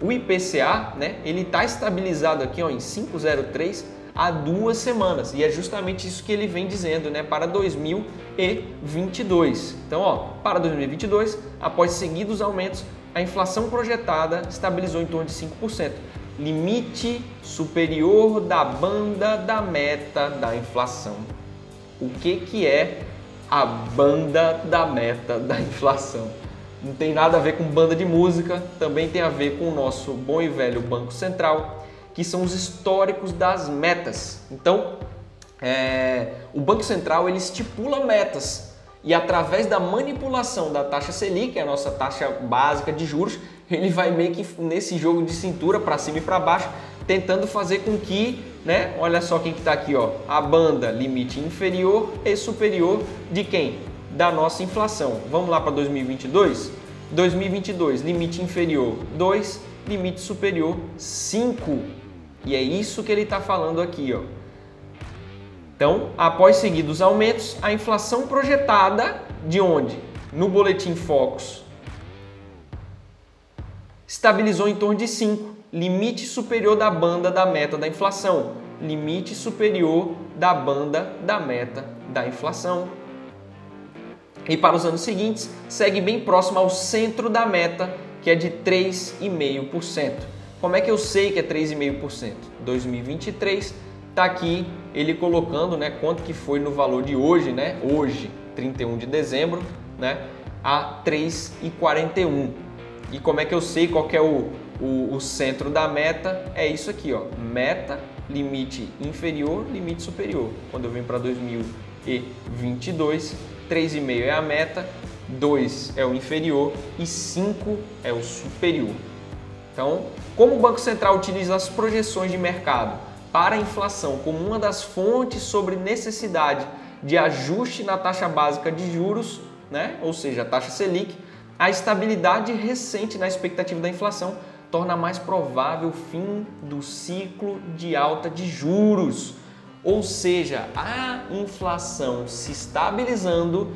o IPCA, né, ele está estabilizado aqui ó, em 5,03 há 2 semanas. E é justamente isso que ele vem dizendo, né, para 2022. Então, ó, para 2022, após seguidos aumentos, a inflação projetada estabilizou em torno de 5%. Limite superior da banda da meta da inflação. O que é a banda da meta da inflação? Não tem nada a ver com banda de música, também tem a ver com o nosso bom e velho Banco Central, que são os históricos das metas. Então, o Banco Central ele estipula metas e através da manipulação da taxa Selic, que é a nossa taxa básica de juros, ele vai meio que nesse jogo de cintura para cima e para baixo, tentando fazer com que, né, olha só quem que está aqui, ó, a banda limite inferior e superior de quem? Da nossa inflação. Vamos lá para 2022? 2022, limite inferior 2, limite superior 5. E é isso que ele está falando aqui, ó. Então, após seguidos aumentos, a inflação projetada de onde? No Boletim Focus estabilizou em torno de 5, limite superior da banda da meta da inflação, limite superior da banda da meta da inflação. E para os anos seguintes, segue bem próximo ao centro da meta, que é de 3,5%. Como é que eu sei que é 3,5%? 2023 está aqui ele colocando, né, quanto que foi no valor de hoje, né? Hoje, 31 de dezembro, né, a 3,41. E como é que eu sei qual que é o centro da meta? É isso aqui, ó, meta, limite inferior, limite superior. Quando eu venho para 2022, 3,5 é a meta, 2 é o inferior e 5 é o superior. Então, como o Banco Central utiliza as projeções de mercado para a inflação como uma das fontes sobre necessidade de ajuste na taxa básica de juros, né? Ou seja, a taxa Selic, a estabilidade recente na expectativa da inflação torna mais provável o fim do ciclo de alta de juros. Ou seja, a inflação se estabilizando,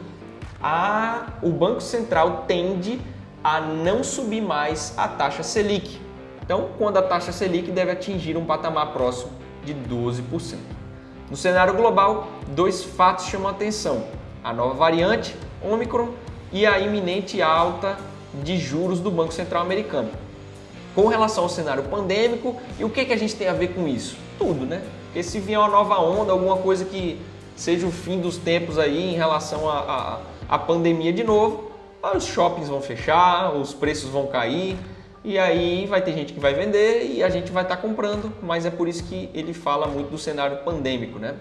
o Banco Central tende a não subir mais a taxa Selic. Então, quando a taxa Selic deve atingir um patamar próximo de 12%. No cenário global, 2 fatos chamam a atenção: a nova variante Ômicron e a iminente alta de juros do Banco Central americano. Com relação ao cenário pandêmico, e o que a gente tem a ver com isso? Tudo, né? Porque se vier uma nova onda, alguma coisa que seja o fim dos tempos aí em relação à pandemia de novo, os shoppings vão fechar, os preços vão cair, e aí vai ter gente que vai vender e a gente vai estar comprando, mas é por isso que ele fala muito do cenário pandêmico, né?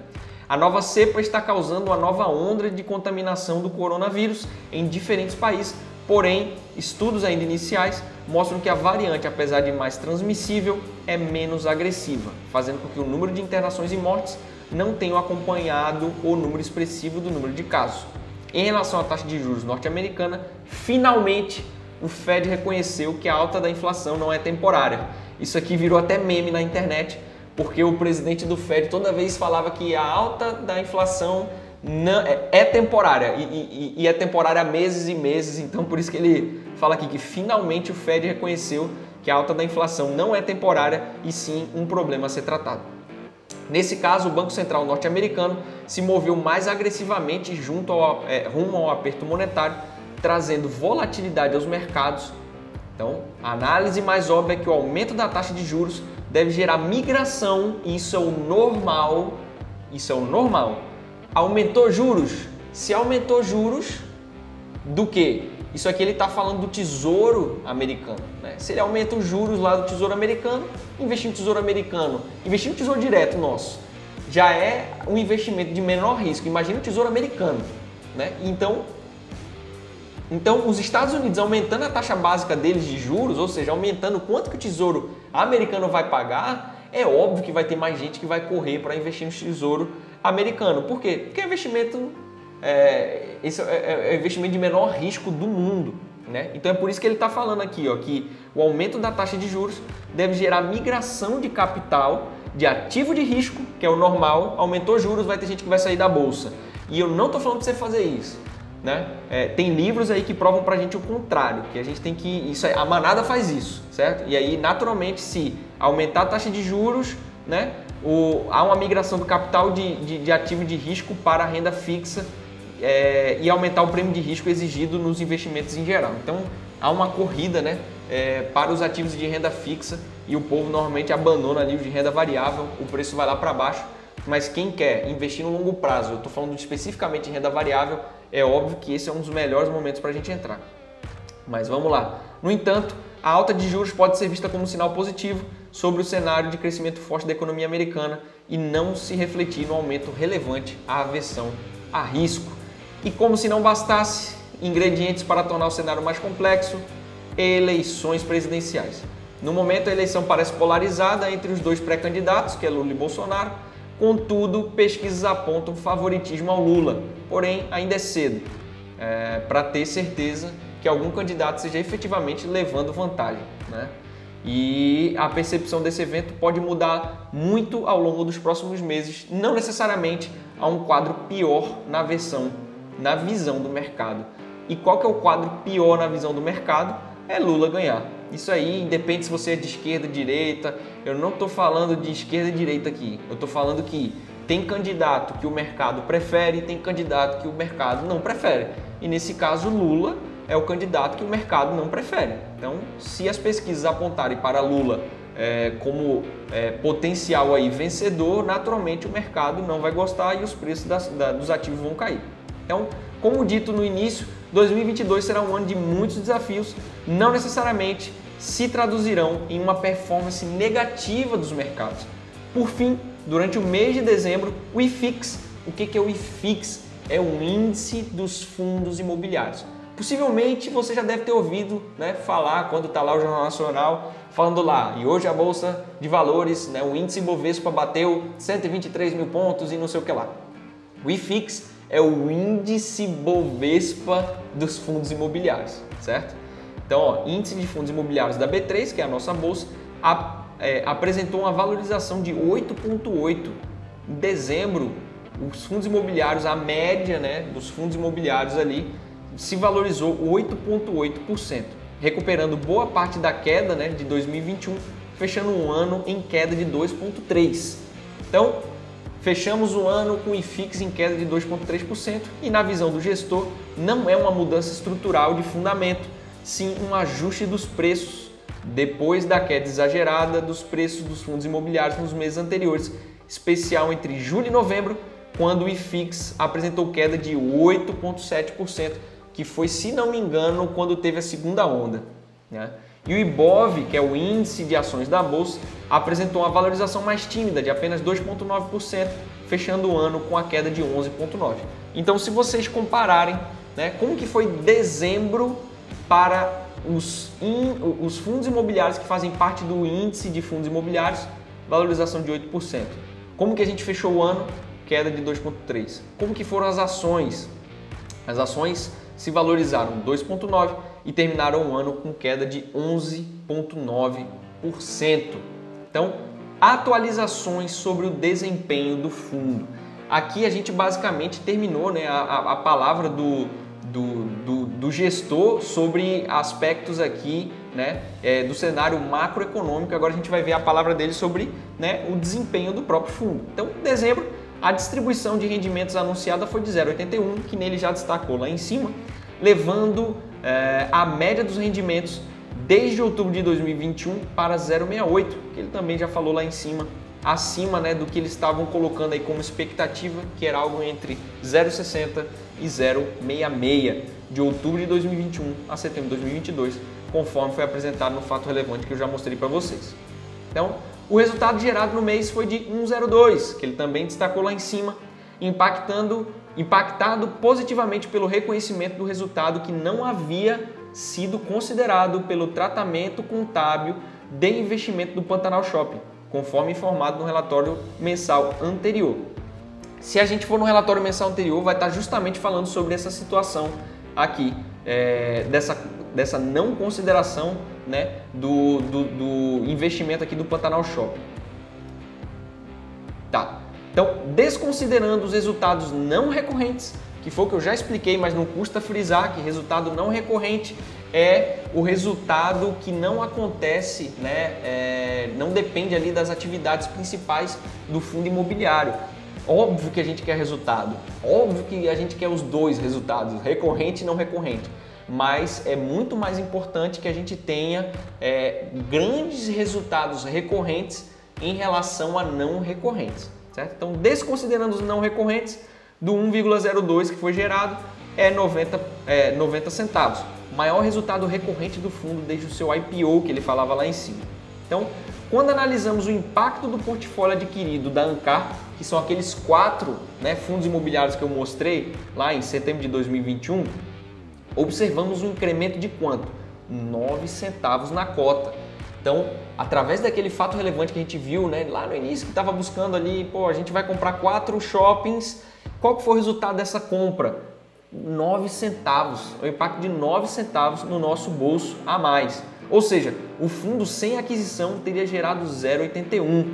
A nova cepa está causando uma nova onda de contaminação do coronavírus em diferentes países, porém, estudos ainda iniciais mostram que a variante, apesar de mais transmissível, é menos agressiva, fazendo com que o número de internações e mortes não tenham acompanhado o número expressivo do número de casos. Em relação à taxa de juros norte-americana, finalmente o Fed reconheceu que a alta da inflação não é temporária. Isso aqui virou até meme na internet, porque o presidente do Fed toda vez falava que a alta da inflação é temporária e é temporária há meses e meses, então por isso que ele fala aqui que finalmente o Fed reconheceu que a alta da inflação não é temporária e sim um problema a ser tratado. Nesse caso, o Banco Central norte-americano se moveu mais agressivamente rumo ao aperto monetário, trazendo volatilidade aos mercados. Então, a análise mais óbvia é que o aumento da taxa de juros deve gerar migração, e isso é o normal. Isso é o normal. Aumentou juros? Se aumentou juros, do quê? Isso aqui ele está falando do Tesouro Americano, né? Se ele aumenta os juros lá do Tesouro Americano, investir no Tesouro Americano, investir no Tesouro Direto nosso, já é um investimento de menor risco. Imagina o Tesouro Americano, né? Então, os Estados Unidos aumentando a taxa básica deles de juros, ou seja, aumentando quanto que o Tesouro Americano vai pagar, é óbvio que vai ter mais gente que vai correr para investir no Tesouro Americano. Por quê? Porque é investimento, esse é investimento de menor risco do mundo, né? Então é por isso que ele está falando aqui, ó, que o aumento da taxa de juros deve gerar migração de capital de ativo de risco, que é o normal. Aumentou juros, vai ter gente que vai sair da bolsa. E eu não estou falando para você fazer isso. né? Tem livros aí que provam pra gente o contrário, que a gente tem que... Isso aí, a manada faz isso, certo? E aí, naturalmente, se aumentar a taxa de juros, né? Há uma migração do capital de ativo de risco para a renda fixa e aumentar o prêmio de risco exigido nos investimentos em geral. Então, há uma corrida, né? Para os ativos de renda fixa e o povo normalmente abandona ali os de renda variável, o preço vai lá para baixo. Mas quem quer investir no longo prazo, eu estou falando especificamente em renda variável, é óbvio que esse é um dos melhores momentos para a gente entrar. Mas vamos lá. No entanto, a alta de juros pode ser vista como um sinal positivo sobre o cenário de crescimento forte da economia americana e não se refletir no aumento relevante à aversão a risco. E como se não bastasse, ingredientes para tornar o cenário mais complexo, eleições presidenciais. No momento, a eleição parece polarizada entre os dois pré-candidatos, que é Lula e Bolsonaro. Contudo, pesquisas apontam favoritismo ao Lula, porém ainda é cedo para ter certeza que algum candidato seja efetivamente levando vantagem, né? E a percepção desse evento pode mudar muito ao longo dos próximos meses, não necessariamente a um quadro pior na visão do mercado. E qual que é o quadro pior na visão do mercado? É Lula ganhar. Isso aí independe se você é de esquerda, direita. Eu não estou falando de esquerda e direita aqui. Eu estou falando que tem candidato que o mercado prefere e tem candidato que o mercado não prefere. E nesse caso, Lula é o candidato que o mercado não prefere. Então, se as pesquisas apontarem para Lula como potencial aí vencedor, naturalmente o mercado não vai gostar e os preços dos ativos vão cair. Então, como dito no início, 2022 será um ano de muitos desafios, não necessariamente se traduzirão em uma performance negativa dos mercados. Por fim, durante o mês de dezembro, o IFIX, o que é o IFIX? É o índice dos fundos imobiliários. Possivelmente você já deve ter ouvido, né, falar quando está lá o Jornal Nacional, falando lá, e hoje a Bolsa de Valores, né, o índice Bovespa bateu 123 mil pontos e não sei o que lá. O IFIX é o índice Bovespa dos fundos imobiliários, certo? Então, ó, índice de fundos imobiliários da B3, que é a nossa bolsa, apresentou uma valorização de 8,8. Em dezembro, os fundos imobiliários, a média, né, dos fundos imobiliários ali, se valorizou 8,8%, recuperando boa parte da queda, né, de 2021, fechando um ano em queda de 2,3%. Então, fechamos o ano com o IFIX em queda de 2,3% e, na visão do gestor, não é uma mudança estrutural de fundamento, sim um ajuste dos preços depois da queda exagerada dos preços dos fundos imobiliários nos meses anteriores, especial entre julho e novembro, quando o IFIX apresentou queda de 8,7%, que foi, se não me engano, quando teve a segunda onda, né? E o IBOV, que é o índice de ações da Bolsa, apresentou uma valorização mais tímida, de apenas 2,9%, fechando o ano com a queda de 11,9%. Então, se vocês compararem, né, como que foi dezembro para os fundos imobiliários que fazem parte do índice de fundos imobiliários, valorização de 8%. Como que a gente fechou o ano? Queda de 2,3%. Como que foram as ações? As ações se valorizaram 2,9% e terminaram o ano com queda de 11,9%. Então, atualizações sobre o desempenho do fundo. Aqui a gente basicamente terminou, né, a palavra do gestor sobre aspectos aqui, né, do cenário macroeconômico. Agora a gente vai ver a palavra dele sobre, né, o desempenho do próprio fundo. Então, em dezembro, a distribuição de rendimentos anunciada foi de 0,81, que nele já destacou lá em cima, levando a média dos rendimentos desde outubro de 2021 para 0,68, que ele também já falou lá em cima, acima, né, do que eles estavam colocando aí como expectativa, que era algo entre 0,60 e 0,66 de outubro de 2021 a setembro de 2022, conforme foi apresentado no fato relevante que eu já mostrei para vocês. Então, o resultado gerado no mês foi de 1,02, que ele também destacou lá em cima, impactado positivamente pelo reconhecimento do resultado que não havia sido considerado pelo tratamento contábil de investimento do Pantanal Shopping, conforme informado no relatório mensal anterior. Se a gente for no relatório mensal anterior, vai estar justamente falando sobre essa situação aqui, dessa não consideração, né, do investimento aqui do Pantanal Shopping. Tá. Então, desconsiderando os resultados não recorrentes, que foi o que eu já expliquei, mas não custa frisar que resultado não recorrente é o resultado que não acontece, né, não depende ali das atividades principais do fundo imobiliário. Óbvio que a gente quer resultado, óbvio que a gente quer os dois resultados, recorrente e não recorrente, mas é muito mais importante que a gente tenha grandes resultados recorrentes em relação a não recorrentes, certo? Então, desconsiderando os não recorrentes, do 1,02 que foi gerado é 90 centavos. Maior resultado recorrente do fundo desde o seu IPO, que ele falava lá em cima. Então, quando analisamos o impacto do portfólio adquirido da Ancar, que são aqueles 4, né, fundos imobiliários que eu mostrei lá em setembro de 2021, observamos um incremento de quanto? 9 centavos na cota. Então, através daquele fato relevante que a gente viu, né, lá no início, que estava buscando ali, pô, a gente vai comprar 4 shoppings, qual que foi o resultado dessa compra? 9 centavos, o impacto de 9 centavos no nosso bolso a mais. Ou seja, o fundo sem aquisição teria gerado 0,81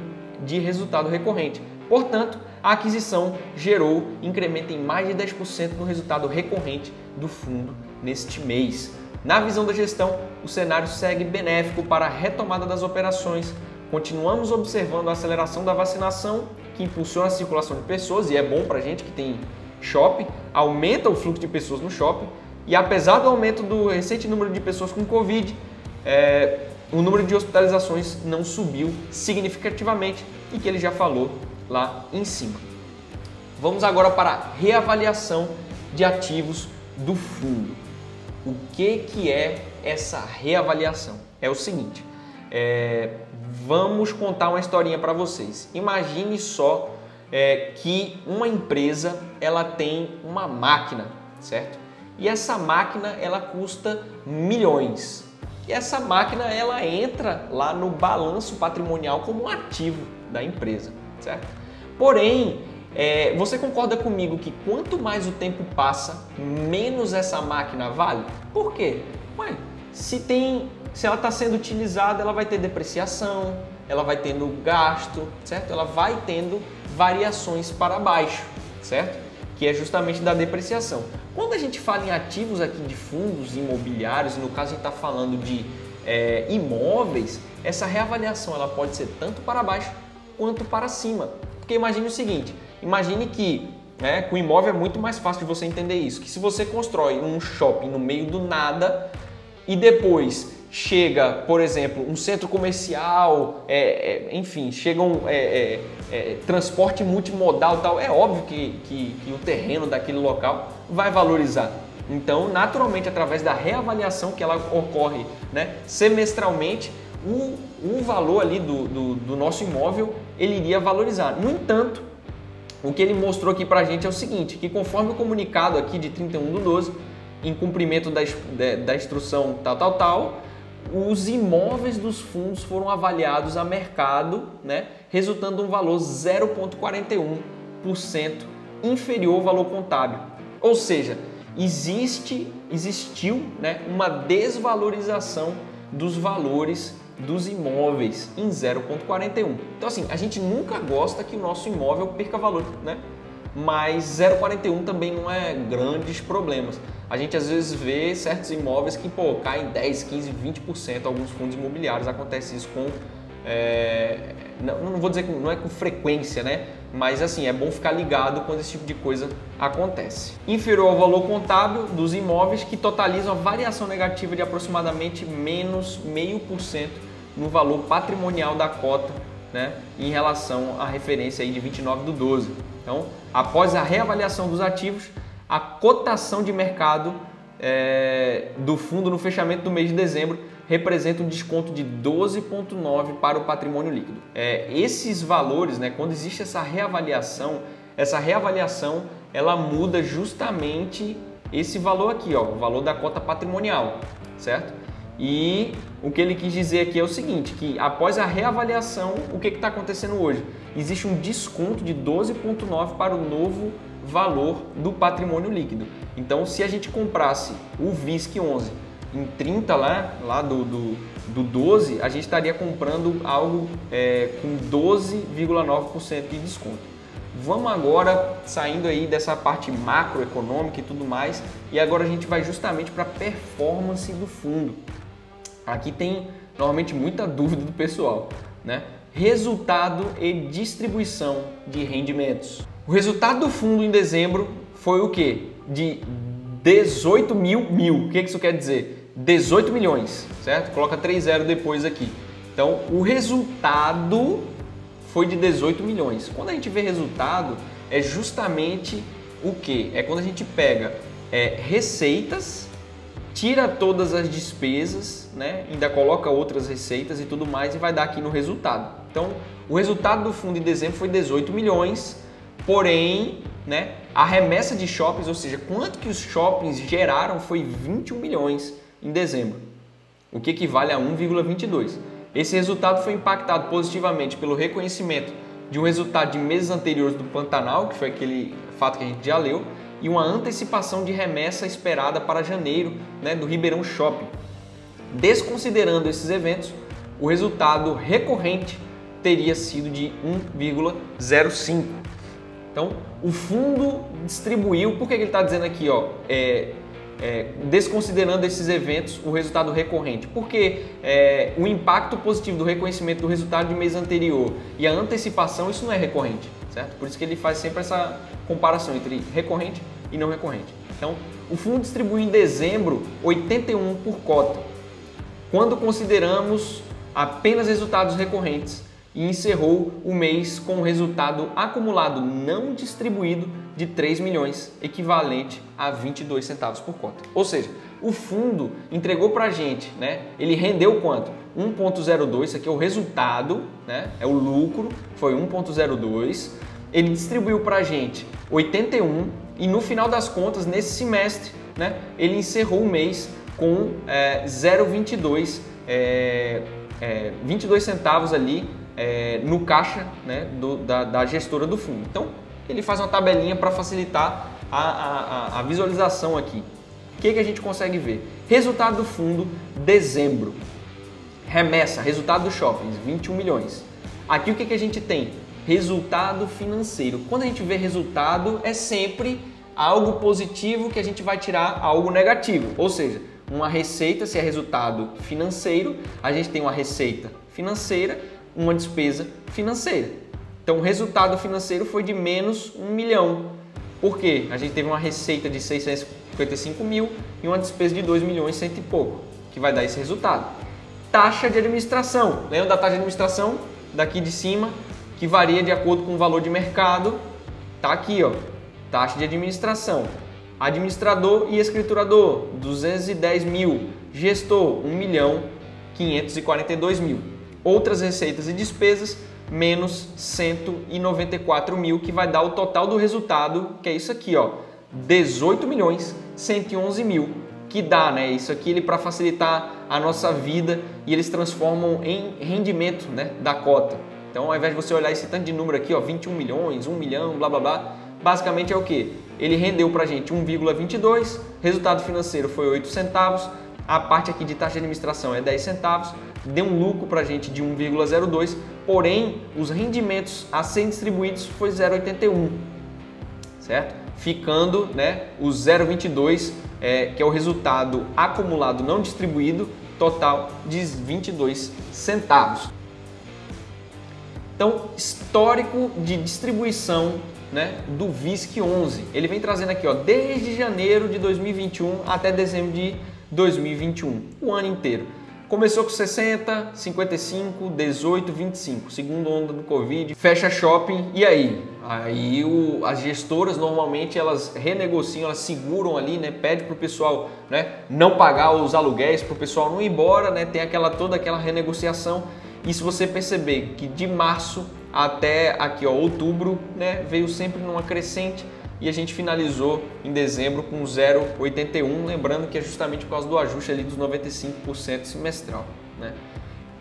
de resultado recorrente. Portanto, a aquisição gerou incremento em mais de 10% no resultado recorrente do fundo neste mês. Na visão da gestão, o cenário segue benéfico para a retomada das operações. Continuamos observando a aceleração da vacinação, que impulsiona a circulação de pessoas, e é bom para a gente que tem shopping, aumenta o fluxo de pessoas no shopping, e apesar do aumento do recente número de pessoas com Covid, o número de hospitalizações não subiu significativamente, e que ele já falou lá em cima. Vamos agora para a reavaliação de ativos do fundo. O que é essa reavaliação? É o seguinte, vamos contar uma historinha para vocês. Imagine só que uma empresa ela tem uma máquina, certo? E essa máquina ela custa milhões. E essa máquina ela entra lá no balanço patrimonial como um ativo da empresa, certo? Porém, você concorda comigo que quanto mais o tempo passa, menos essa máquina vale? Por quê? Ué, se ela está sendo utilizada, ela vai ter depreciação, ela vai tendo gasto, certo? Ela vai tendo variações para baixo, certo? Que é justamente da depreciação. Quando a gente fala em ativos aqui de fundos imobiliários, no caso a gente está falando de imóveis, essa reavaliação ela pode ser tanto para baixo quanto para cima. Porque imagine o seguinte, imagine que com imóvel é muito mais fácil de você entender isso, que se você constrói um shopping no meio do nada e depois chega, por exemplo, um centro comercial, enfim, chega transporte multimodal e tal, é óbvio que o terreno daquele local vai valorizar. Então, naturalmente, através da reavaliação que ela ocorre, né, semestralmente, o valor ali do nosso imóvel, ele iria valorizar. No entanto, o que ele mostrou aqui pra gente é o seguinte, que conforme o comunicado aqui de 31/12, em cumprimento da instrução tal, os imóveis dos fundos foram avaliados a mercado, né, resultando um valor 0,41% inferior ao valor contábil. Ou seja, existiu, né, uma desvalorização dos valores dos imóveis em 0,41. Então assim, a gente nunca gosta que o nosso imóvel perca valor, né? Mas 0,41 também não é grandes problemas. A gente às vezes vê certos imóveis que caem 10, 15, 20%, alguns fundos imobiliários acontece isso com, não vou dizer que não é com frequência, né? Mas assim, é bom ficar ligado quando esse tipo de coisa acontece. Inferior ao valor contábil dos imóveis, que totalizam a variação negativa de aproximadamente menos 0,5% no valor patrimonial da cota, né, em relação à referência aí de 29/12. Então, após a reavaliação dos ativos, a cotação de mercado do fundo no fechamento do mês de dezembro representa um desconto de 12,9% para o patrimônio líquido. Esses valores, né, quando existe essa reavaliação ela muda justamente esse valor aqui, ó, o valor da cota patrimonial, certo? E o que ele quis dizer aqui é o seguinte, que após a reavaliação, o que está acontecendo hoje? Existe um desconto de 12,9% para o novo valor do patrimônio líquido. Então, se a gente comprasse o VISC 11 em 30 lá do 12, a gente estaria comprando algo com 12,9% de desconto. Vamos agora saindo aí dessa parte macroeconômica e tudo mais, e agora a gente vai justamente para a performance do fundo. Aqui tem normalmente muita dúvida do pessoal, né? Resultado e distribuição de rendimentos. O resultado do fundo em dezembro foi o quê? De 18 mil. O que isso quer dizer? 18 milhões, certo? Coloca 3 zeros depois aqui. Então, o resultado foi de 18 milhões. Quando a gente vê resultado, é justamente o quê? É quando a gente pega receitas, tira todas as despesas, né? Ainda coloca outras receitas e tudo mais e vai dar aqui no resultado. Então, o resultado do fundo em dezembro foi 18 milhões, porém, né, a remessa de shoppings, ou seja, quanto que os shoppings geraram foi 21 milhões em dezembro, o que equivale a 1,22. Esse resultado foi impactado positivamente pelo reconhecimento de um resultado de meses anteriores do Pantanal, que foi aquele fato que a gente já leu, e uma antecipação de remessa esperada para janeiro, né, do Ribeirão Shopping. Desconsiderando esses eventos, o resultado recorrente teria sido de 1,05. Então, o fundo distribuiu, por que ele está dizendo aqui, ó, desconsiderando esses eventos, o resultado recorrente? Porque o impacto positivo do reconhecimento do resultado de mês anterior e a antecipação, isso não é recorrente, certo? Por isso que ele faz sempre essa comparação entre recorrente e não recorrente. Então, o fundo distribuiu em dezembro 81 por cota, quando consideramos apenas resultados recorrentes, e encerrou o mês com um resultado acumulado não distribuído de 3 milhões, equivalente a 22 centavos por cota. Ou seja, o fundo entregou para a gente, né? Ele rendeu quanto? 1,02, isso aqui é o resultado, né? É o lucro, foi 1,02. Ele distribuiu para a gente 81 e no final das contas, nesse semestre, né? Ele encerrou o mês com 0,22, 22 centavos ali, no caixa, né, da gestora do fundo. Então, ele faz uma tabelinha para facilitar a visualização aqui. O que a gente consegue ver? Resultado do fundo, dezembro. Remessa, resultado dos shoppings, 21 milhões. Aqui o que a gente tem? Resultado financeiro. Quando a gente vê resultado, é sempre algo positivo que a gente vai tirar algo negativo. Ou seja, uma receita, se é resultado financeiro, a gente tem uma receita financeira, uma despesa financeira. Então, o resultado financeiro foi de menos 1 milhão. Por quê? A gente teve uma receita de 655 mil e uma despesa de 2 milhões e cento e pouco, que vai dar esse resultado. Taxa de administração. Lembra da taxa de administração? Daqui de cima, que varia de acordo com o valor de mercado. Tá aqui, ó. Taxa de administração. Administrador e escriturador, 210 mil. Gestor, 1 milhão 542 mil. Outras receitas e despesas, menos 194 mil, que vai dar o total do resultado, que é isso aqui, ó, 18 milhões 111 mil, que dá, né? Isso aqui ele para facilitar a nossa vida e eles transformam em rendimento, né, da cota. Então, ao invés de você olhar esse tanto de número aqui, ó, 21 milhões, 1 milhão, blá blá blá, basicamente é o que? Ele rendeu pra gente 1,22, resultado financeiro foi 8 centavos, a parte aqui de taxa de administração é 10 centavos, deu um lucro para a gente de 1,02, porém os rendimentos a serem distribuídos foi 0,81, certo? Ficando, né, o 0,22, que é o resultado acumulado não distribuído, total de 22 centavos. Então, histórico de distribuição, né, do VISC11, ele vem trazendo aqui, ó, desde janeiro de 2021 até dezembro de 2021, o ano inteiro. Começou com 60, 55, 18, 25, segunda onda do Covid, fecha shopping, e aí? Aí as gestoras normalmente elas renegociam, elas seguram ali, né? Pede para o pessoal, né, não pagar os aluguéis, para o pessoal não ir embora, né? Tem toda aquela renegociação. E se você perceber que de março até aqui, ó, outubro, né, veio sempre numa crescente. E a gente finalizou em dezembro com 0,81, lembrando que é justamente por causa do ajuste ali dos 95% semestral, né?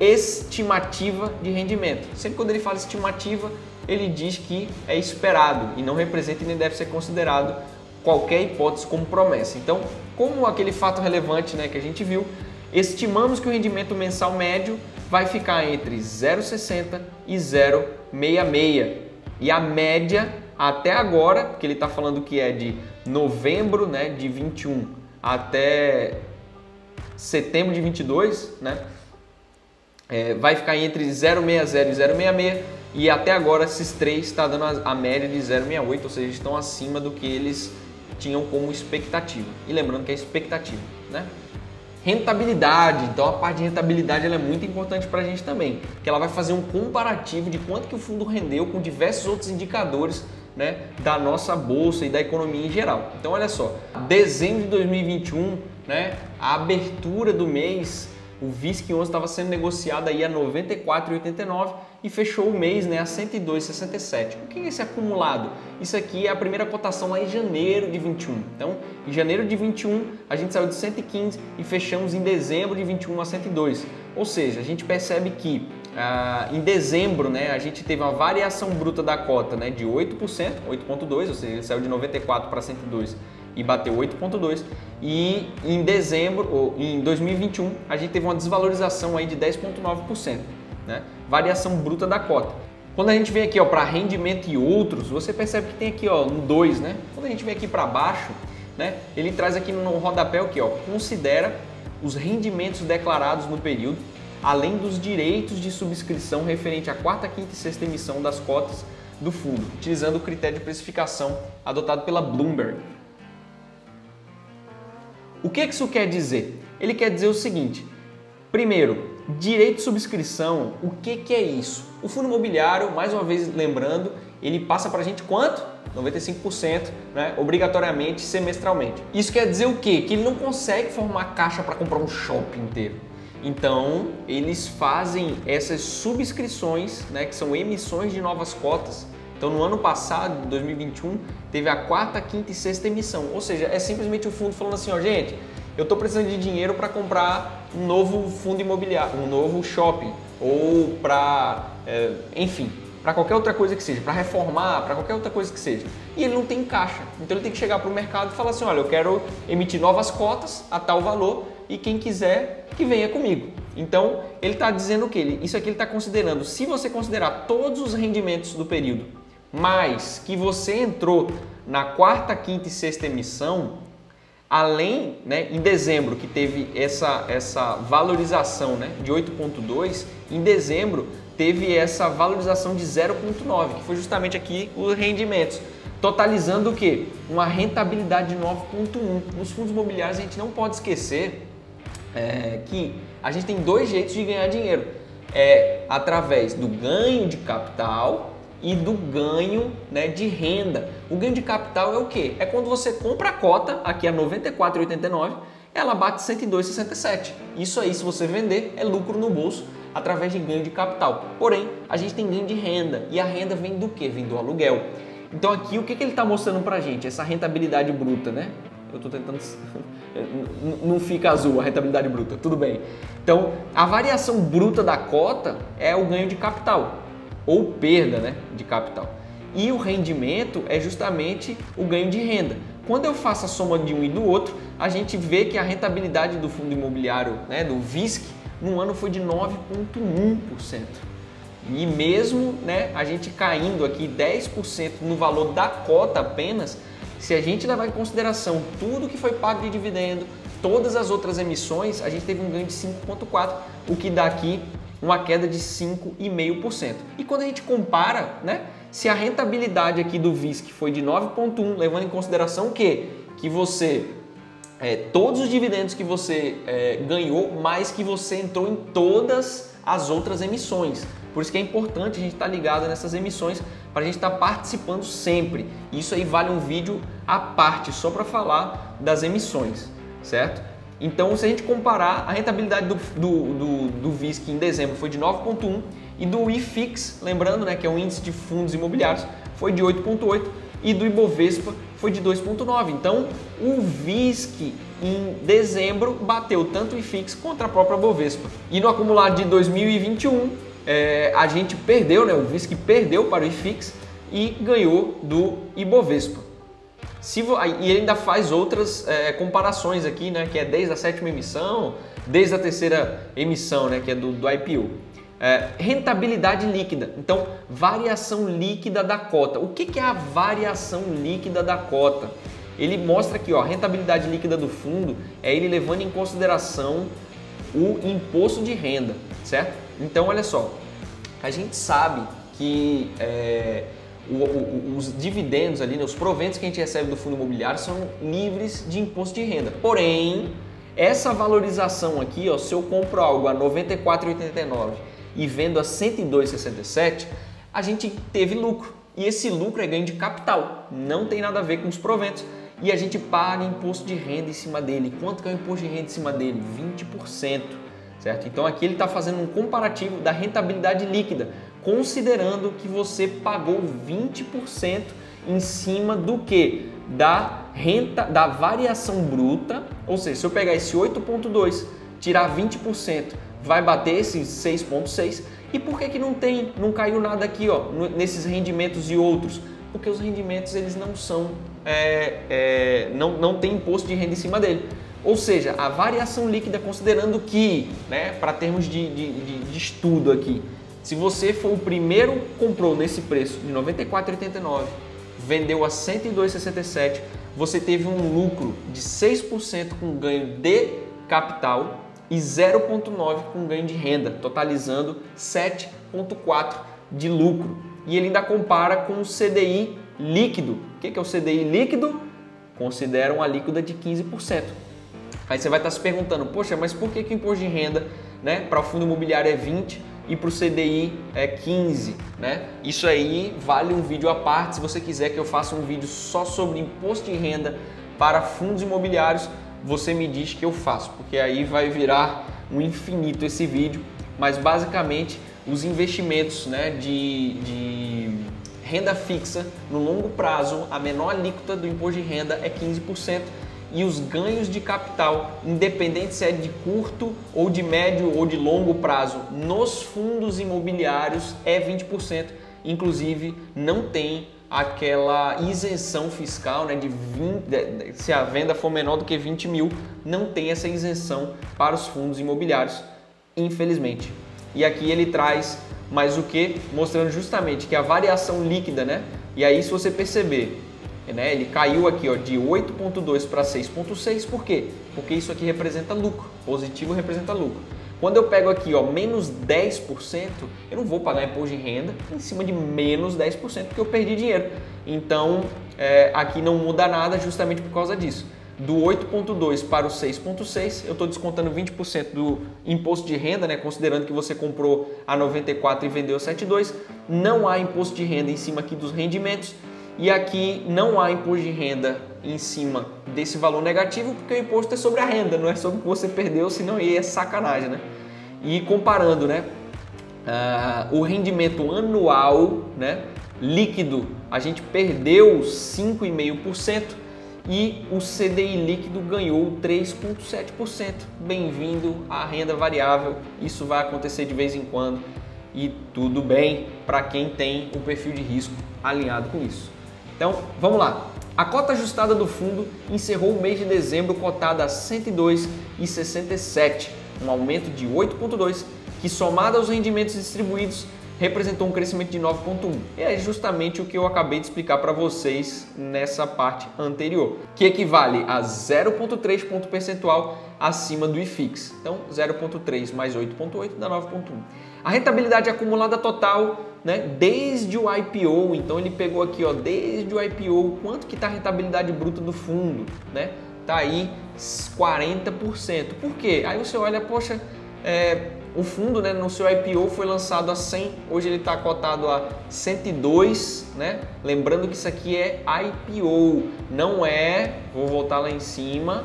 Estimativa de rendimento. Sempre quando ele fala estimativa, ele diz que é esperado e não representa e nem deve ser considerado qualquer hipótese como promessa. Então, como aquele fato relevante, né, que a gente viu, estimamos que o rendimento mensal médio vai ficar entre 0,60 e 0,66. E a média até agora, porque ele está falando que é de novembro, né, de 21 até setembro de 22, né, vai ficar entre 0,60 e 0,66, e até agora esses três está dando a média de 0,68, ou seja, estão acima do que eles tinham como expectativa. E lembrando que é expectativa, né? Rentabilidade, então a parte de rentabilidade ela é muito importante para a gente também, porque ela vai fazer um comparativo de quanto que o fundo rendeu com diversos outros indicadores, né, da nossa bolsa e da economia em geral. Então olha só, dezembro de 2021, né, a abertura do mês, o VISC11 estava sendo negociado aí a 94,89 e fechou o mês, né, a 102,67. O que é esse acumulado? Isso aqui é a primeira cotação lá em janeiro de 21. Então, em janeiro de 21, a gente saiu de 115 e fechamos em dezembro de 21 a 102. Ou seja, a gente percebe que em dezembro, né, a gente teve uma variação bruta da cota, né, de 8%, 8,2%, ou seja, ele saiu de 94 para 102 e bateu 8,2%, e em dezembro, ou em 2021, a gente teve uma desvalorização aí de 10,9%, né? Variação bruta da cota. Quando a gente vem aqui para rendimento e outros, você percebe que tem aqui um 2, né? Quando a gente vem aqui para baixo, né, ele traz aqui no rodapé o que? Considera os rendimentos declarados no período, além dos direitos de subscrição referente à quarta, quinta e sexta emissão das cotas do fundo, utilizando o critério de precificação adotado pela Bloomberg. O que isso quer dizer? Ele quer dizer o seguinte: primeiro, direito de subscrição, o que é isso? O fundo imobiliário, mais uma vez lembrando, ele passa para a gente quanto? 95%, né? Obrigatoriamente, semestralmente. Isso quer dizer o quê? Que ele não consegue formar caixa para comprar um shopping inteiro. Então, eles fazem essas subscrições, né, que são emissões de novas cotas. Então, no ano passado, 2021, teve a quarta, quinta e sexta emissão. Ou seja, é simplesmente o fundo falando assim, gente, eu estou precisando de dinheiro para comprar um novo fundo imobiliário, um novo shopping, ou para, enfim, para qualquer outra coisa que seja, para reformar, para qualquer outra coisa que seja. E ele não tem caixa. Então, ele tem que chegar para o mercado e falar assim, olha, eu quero emitir novas cotas a tal valor e quem quiser que venha comigo. Então, ele está dizendo o quê? Isso aqui ele está considerando, se você considerar todos os rendimentos do período, mas que você entrou na quarta, quinta e sexta emissão, além, né, em dezembro, que teve essa valorização, né, de 8,2, em dezembro teve essa valorização de 0,9, que foi justamente aqui os rendimentos, totalizando o quê? Uma rentabilidade de 9,1. Nos fundos imobiliários a gente não pode esquecer que a gente tem dois jeitos de ganhar dinheiro, através do ganho de capital e do ganho, né, de renda. O ganho de capital é o quê? É quando você compra a cota, aqui é 94,89, ela bate 102,67. Isso aí, se você vender, é lucro no bolso através de ganho de capital. Porém, a gente tem ganho de renda, e a renda vem do quê? Vem do aluguel. Então aqui o que ele está mostrando pra gente? Essa rentabilidade bruta, né? Eu estou tentando... Não fica azul a rentabilidade bruta, tudo bem. Então, a variação bruta da cota é o ganho de capital, ou perda, né, de capital. E o rendimento é justamente o ganho de renda. Quando eu faço a soma de um e do outro, a gente vê que a rentabilidade do fundo imobiliário, né, do VISC, no ano foi de 9,1%. E mesmo, né, a gente caindo aqui 10% no valor da cota apenas, se a gente levar em consideração tudo que foi pago de dividendo, todas as outras emissões, a gente teve um ganho de 5,4%, o que dá aqui uma queda de 5,5%. E quando a gente compara, né, se a rentabilidade aqui do VISC foi de 9,1%, levando em consideração o quê? Que você, todos os dividendos que você ganhou, mais que você entrou em todas as outras emissões. Por isso que é importante a gente estar ligado nessas emissões, para a gente estar participando sempre. Isso aí vale um vídeo à parte, só para falar das emissões, certo? Então, se a gente comparar, a rentabilidade do VISC em dezembro foi de 9,1% e do IFIX, lembrando, né, que é o índice de fundos imobiliários, foi de 8,8% e do Ibovespa foi de 2,9%. Então, o VISC em dezembro bateu tanto o IFIX contra a própria Ibovespa. E no acumulado de 2021, a gente perdeu, né, o VISC perdeu para o IFIX e ganhou do Ibovespa. E ele ainda faz outras comparações aqui, né, que é desde a sétima emissão, desde a terceira emissão, né, que é do IPO. Rentabilidade líquida, então variação líquida da cota. O que é a variação líquida da cota? Ele mostra aqui, ó, a rentabilidade líquida do fundo é ele levando em consideração o imposto de renda, certo? Então olha só, a gente sabe que os dividendos ali, né, os proventos que a gente recebe do fundo imobiliário são livres de imposto de renda. Porém, essa valorização aqui, ó, se eu compro algo a R$ 94,89 e vendo a R$ 102,67, a gente teve lucro. E esse lucro é ganho de capital, não tem nada a ver com os proventos. E a gente paga imposto de renda em cima dele. Quanto que é o imposto de renda em cima dele? 20%, certo? Então aqui ele está fazendo um comparativo da rentabilidade líquida, considerando que você pagou 20% em cima do que? Da variação bruta, ou seja, se eu pegar esse 8,2, tirar 20%, vai bater esses 6,6. E por que não caiu nada aqui, ó, nesses rendimentos e outros? Porque os rendimentos eles não são, não tem imposto de renda em cima dele. Ou seja, a variação líquida, considerando que, né, para termos de estudo aqui, se você for o primeiro comprou nesse preço de R$ 94,89, vendeu a R$ 102,67, você teve um lucro de 6% com ganho de capital e 0,9% com ganho de renda, totalizando 7,4% de lucro. E ele ainda compara com o CDI líquido. O que é o CDI líquido? Considera uma alíquota de 15%. Aí você vai estar se perguntando, poxa, mas por que o imposto de renda, né, para o fundo imobiliário é 20% e para o CDI é 15%? Né? Isso aí vale um vídeo à parte, se você quiser que eu faça um vídeo só sobre imposto de renda para fundos imobiliários, você me diz que eu faço, porque aí vai virar um infinito esse vídeo, mas basicamente os investimentos, né, de renda fixa no longo prazo, a menor alíquota do imposto de renda é 15%. E os ganhos de capital, independente se é de curto ou de médio ou de longo prazo, nos fundos imobiliários é 20%. Inclusive, não tem aquela isenção fiscal, né, se a venda for menor do que 20 mil, não tem essa isenção para os fundos imobiliários, infelizmente. E aqui ele traz mais o que? Mostrando justamente que a variação líquida, né? E aí, se você perceber, né, ele caiu aqui, ó, de 8,2 para 6,6, por quê? Porque isso aqui representa lucro, positivo representa lucro. Quando eu pego aqui, ó, menos 10%, eu não vou pagar imposto de renda em cima de menos 10% porque eu perdi dinheiro. Então, aqui não muda nada justamente por causa disso. Do 8,2 para o 6,6, eu estou descontando 20% do imposto de renda, né, considerando que você comprou a 94 e vendeu a 72. Não há imposto de renda em cima aqui dos rendimentos. E aqui não há imposto de renda em cima desse valor negativo, porque o imposto é sobre a renda, não é sobre o que você perdeu, senão aí é sacanagem, né? E comparando, né, o rendimento anual, né, líquido, a gente perdeu 5,5% e o CDI líquido ganhou 3,7%. Bem-vindo à renda variável, isso vai acontecer de vez em quando e tudo bem para quem tem o perfil de risco alinhado com isso. Então, vamos lá. A cota ajustada do fundo encerrou o mês de dezembro cotada a R$ 102,67, um aumento de 8,2%, que somado aos rendimentos distribuídos, representou um crescimento de 9,1%. E é justamente o que eu acabei de explicar para vocês nessa parte anterior, que equivale a 0,3 ponto percentual acima do IFIX. Então, 0,3 mais 8,8 dá 9,1. A rentabilidade acumulada total, né, desde o IPO, então ele pegou aqui, ó, desde o IPO, quanto que está a rentabilidade bruta do fundo, né? Tá aí 40%. Por quê? Aí você olha, poxa, o fundo, né, no seu IPO foi lançado a 100, hoje ele está cotado a 102, né? Lembrando que isso aqui é IPO, não é, vou voltar lá em cima,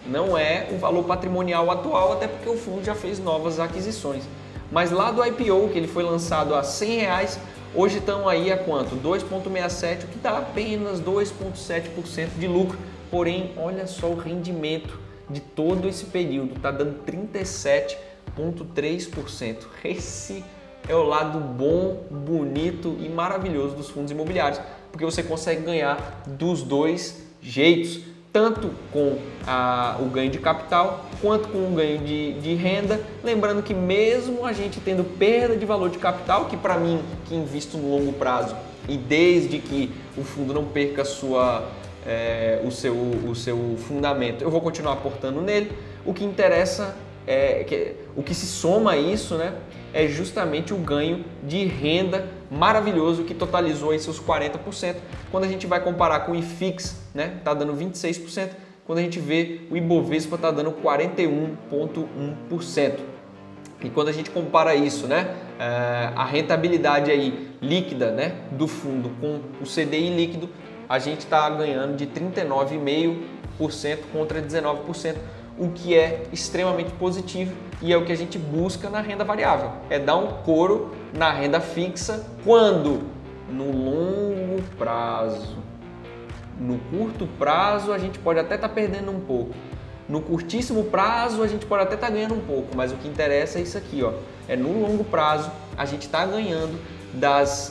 não é o valor patrimonial atual, até porque o fundo já fez novas aquisições. Mas lá do IPO, que ele foi lançado a R$100, hoje estão aí a quanto? 2,67, o que dá apenas 2,7% de lucro. Porém, olha só o rendimento de todo esse período, está dando 37,3%. Esse é o lado bom, bonito e maravilhoso dos fundos imobiliários, porque você consegue ganhar dos dois jeitos. tanto com o ganho de capital quanto com o ganho de renda. Lembrando que mesmo a gente tendo perda de valor de capital, que para mim, que invisto no longo prazo, e desde que o fundo não perca o seu fundamento, eu vou continuar aportando nele. O que interessa o que se soma a isso, né, é justamente o ganho de renda maravilhoso que totalizou aí seus 40%. Quando a gente vai comparar com o IFIX, né, tá dando 26%. Quando a gente vê o Ibovespa tá dando 41,1%. E quando a gente compara isso, né, a rentabilidade aí líquida, né, do fundo com o CDI líquido, a gente está ganhando de 39,5% contra 19%, o que é extremamente positivo e é o que a gente busca na renda variável. É dar um couro na renda fixa quando no longo prazo. No curto prazo a gente pode até estar perdendo um pouco. No curtíssimo prazo a gente pode até estar ganhando um pouco, mas o que interessa é isso aqui, ó. É no longo prazo a gente está ganhando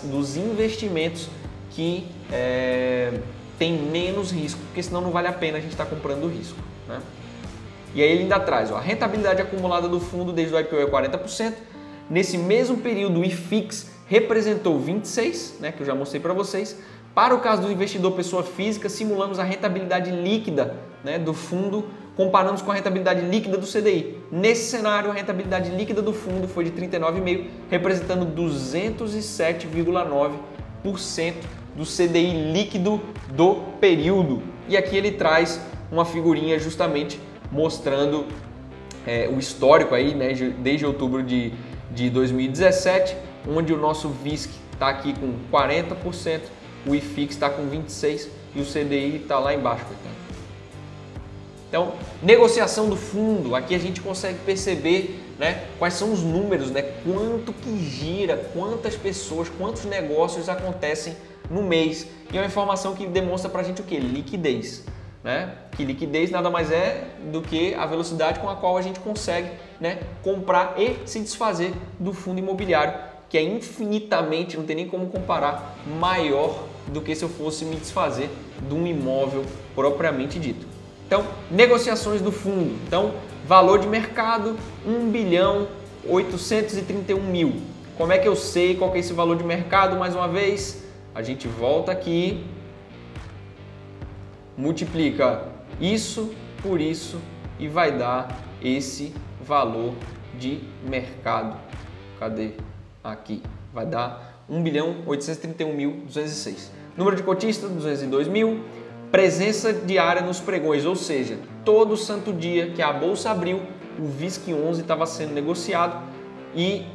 dos investimentos que tem menos risco, porque senão não vale a pena a gente estar comprando o risco, né? E aí ele ainda traz, ó, a rentabilidade acumulada do fundo desde o IPO é 40%. Nesse mesmo período o IFIX representou 26%, né, que eu já mostrei para vocês. Para o caso do investidor pessoa física, simulamos a rentabilidade líquida, né, do fundo, comparamos com a rentabilidade líquida do CDI. Nesse cenário, a rentabilidade líquida do fundo foi de 39,5%, representando 207,9% do CDI líquido do período. E aqui ele traz uma figurinha justamente mostrando o histórico aí, né, desde outubro de 2017, onde o nosso VISC está aqui com 40%, o IFIX está com 26% e o CDI está lá embaixo. Então, negociação do fundo, aqui a gente consegue perceber, né, quais são os números, né, quanto que gira, quantas pessoas, quantos negócios acontecem no mês. E é uma informação que demonstra para a gente o que? Liquidez. Né? Que liquidez nada mais é do que a velocidade com a qual a gente consegue, né, comprar e se desfazer do fundo imobiliário, que é infinitamente, não tem nem como comparar, maior do que se eu fosse me desfazer de um imóvel propriamente dito. Então, negociações do fundo. Então, valor de mercado, 1.831.000. Como é que eu sei qual que é esse valor de mercado? Mais uma vez, a gente volta aqui, multiplica isso por isso e vai dar esse valor de mercado. Cadê? Aqui. Vai dar 1.831.206. Número de cotistas, 202.000. Presença diária nos pregões, ou seja, todo santo dia que a bolsa abriu, o VISC 11 estava sendo negociado e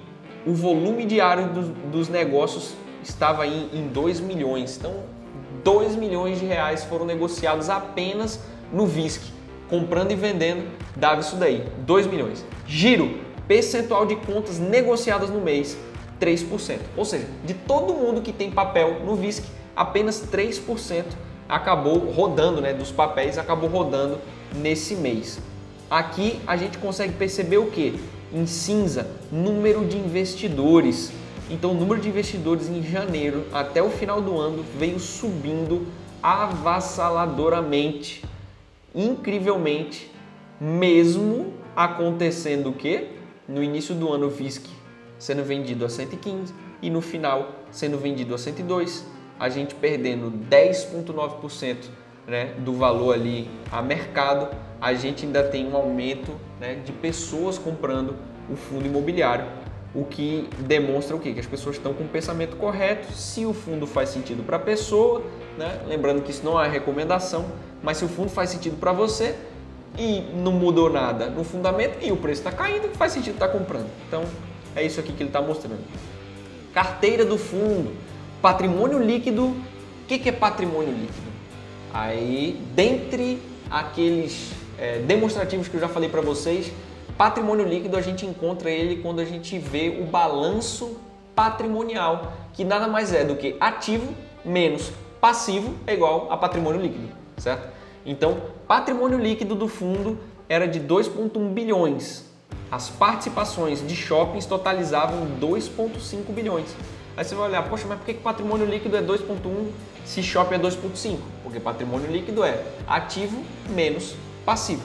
o volume diário dos negócios estava em 2 milhões. Então, 2 milhões de reais foram negociados apenas no VISC. Comprando e vendendo, dava isso daí, 2 milhões. Giro, percentual de contas negociadas no mês, 3%. Ou seja, de todo mundo que tem papel no VISC, apenas 3% acabou rodando, né, dos papéis, acabou rodando nesse mês. Aqui a gente consegue perceber o que? Em cinza, número de investidores. Então, o número de investidores em janeiro até o final do ano veio subindo avassaladoramente, incrivelmente, mesmo acontecendo o quê? No início do ano o VISC sendo vendido a 115 e no final sendo vendido a 102, a gente perdendo 10,9%, né, do valor ali a mercado, a gente ainda tem um aumento, né, de pessoas comprando o fundo imobiliário. O que demonstra o quê? Que as pessoas estão com o pensamento correto. Se o fundo faz sentido para a pessoa, né? Lembrando que isso não é recomendação, mas se o fundo faz sentido para você e não mudou nada no fundamento e o preço está caindo, faz sentido estar comprando. Então, é isso aqui que ele está mostrando. Carteira do fundo, patrimônio líquido. O que é patrimônio líquido? Aí, dentre aqueles demonstrativos que eu já falei para vocês, patrimônio líquido a gente encontra ele quando a gente vê o balanço patrimonial, que nada mais é do que ativo menos passivo é igual a patrimônio líquido, certo? Então, patrimônio líquido do fundo era de 2,1 bilhões. As participações de shoppings totalizavam 2,5 bilhões. Aí você vai olhar, poxa, mas por que patrimônio líquido é 2,1 se shopping é 2,5? Porque patrimônio líquido é ativo menos passivo.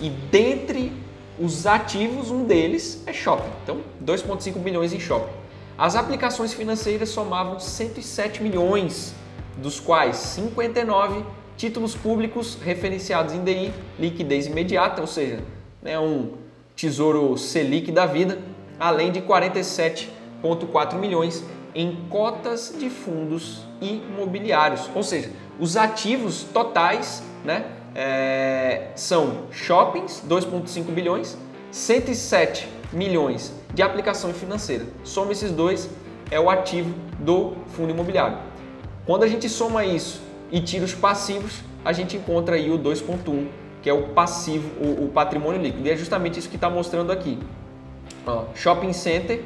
E dentre os ativos, um deles é shopping. Então, 2,5 bilhões em shopping. As aplicações financeiras somavam 107 milhões, dos quais 59 títulos públicos referenciados em DI, liquidez imediata, ou seja, um tesouro Selic da vida, além de 47,4 milhões em cotas de fundos imobiliários. Ou seja, os ativos totais, são shoppings, 2,5 bilhões, 107 milhões de aplicação financeira. Soma esses dois, é o ativo do fundo imobiliário. Quando a gente soma isso e tira os passivos, a gente encontra aí o 2,1, que é o passivo, o patrimônio líquido. E é justamente isso que está mostrando aqui. Shopping center,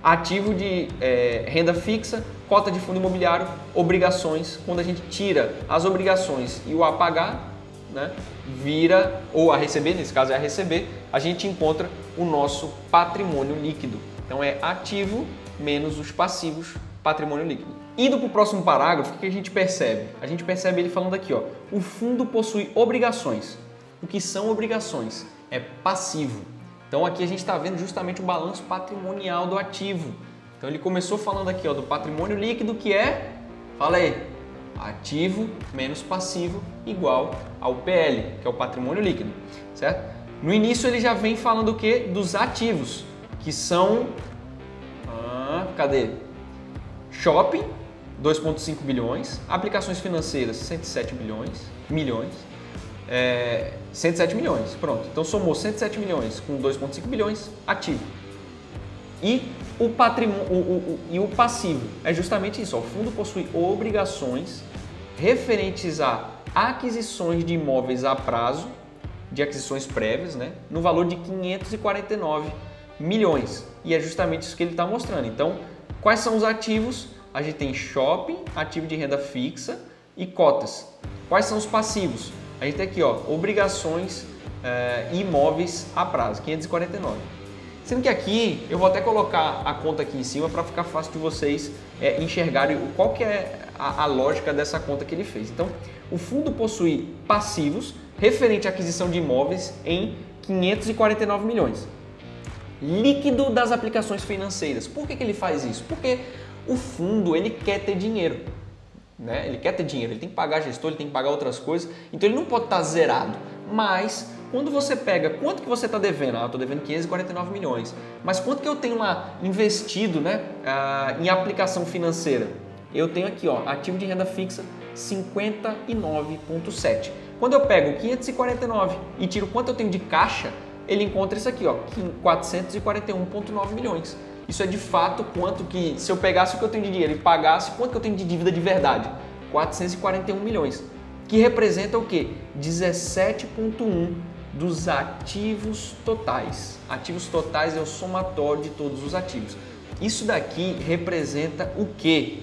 ativo de renda fixa, cota de fundo imobiliário, obrigações. Quando a gente tira as obrigações e o a pagar, vira, ou a receber, nesse caso é a receber, a gente encontra o nosso patrimônio líquido. Então é ativo menos os passivos, patrimônio líquido. Indo para o próximo parágrafo, o que a gente percebe? A gente percebe ele falando aqui, o fundo possui obrigações. O que são obrigações? É passivo. Então aqui a gente está vendo justamente o balanço patrimonial do ativo. Então ele começou falando aqui do patrimônio líquido, que é, fala aí, ativo menos passivo igual ao PL, que é o patrimônio líquido, certo? No início ele já vem falando o quê? Dos ativos, que são, cadê? Shopping, 2,5 bilhões, aplicações financeiras, 107 milhões, 107 milhões, pronto. Então somou 107 milhões com 2,5 bilhões, ativo. E o patrimônio e o passivo é justamente isso. O fundo possui obrigações referentes a aquisições de imóveis a prazo, de aquisições prévias, no valor de 549 milhões. E é justamente isso que ele está mostrando. Então, quais são os ativos? A gente tem shopping, ativo de renda fixa e cotas. Quais são os passivos? A gente tem aqui, obrigações e imóveis a prazo, 549. Sendo que aqui, eu vou até colocar a conta aqui em cima para ficar fácil de vocês enxergarem qual que é a lógica dessa conta que ele fez. Então, o fundo possui passivos referente à aquisição de imóveis em 549 milhões. Líquido das aplicações financeiras. Por que ele faz isso? Porque o fundo ele quer ter dinheiro. Ele quer ter dinheiro, ele tem que pagar gestor, ele tem que pagar outras coisas, então ele não pode estar zerado. Mas quando você pega, quanto que você está devendo? Eu estou devendo 549 milhões. Mas quanto que eu tenho lá investido em aplicação financeira? Eu tenho aqui, ativo de renda fixa 59,7. Quando eu pego 549 e tiro quanto eu tenho de caixa, ele encontra isso aqui, 441,9 milhões. Isso é de fato quanto que, se eu pegasse o que eu tenho de dinheiro e pagasse, quanto que eu tenho de dívida de verdade? 441 milhões. Que representa o quê? 17,1 dos ativos totais. Ativos totais é o somatório de todos os ativos. Isso daqui representa o quê?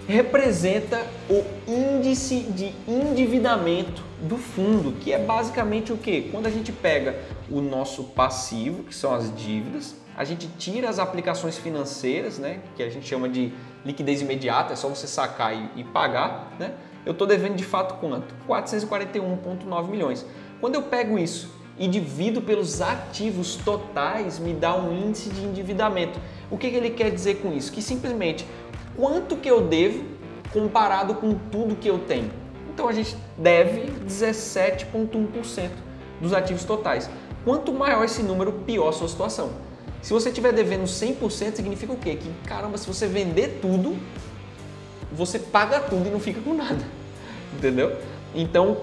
Representa o índice de endividamento do fundo, que é basicamente o quê? Quando a gente pega o nosso passivo, que são as dívidas, a gente tira as aplicações financeiras, que a gente chama de liquidez imediata, é só você sacar e pagar, Eu estou devendo de fato quanto? 441,9 milhões. Quando eu pego isso e divido pelos ativos totais, me dá um índice de endividamento. O que ele quer dizer com isso? Que simplesmente quanto que eu devo comparado com tudo que eu tenho. Então a gente deve 17,1% dos ativos totais. Quanto maior esse número, pior a sua situação. Se você estiver devendo 100%, significa o quê? Que, caramba, se você vender tudo, você paga tudo e não fica com nada, entendeu? Então,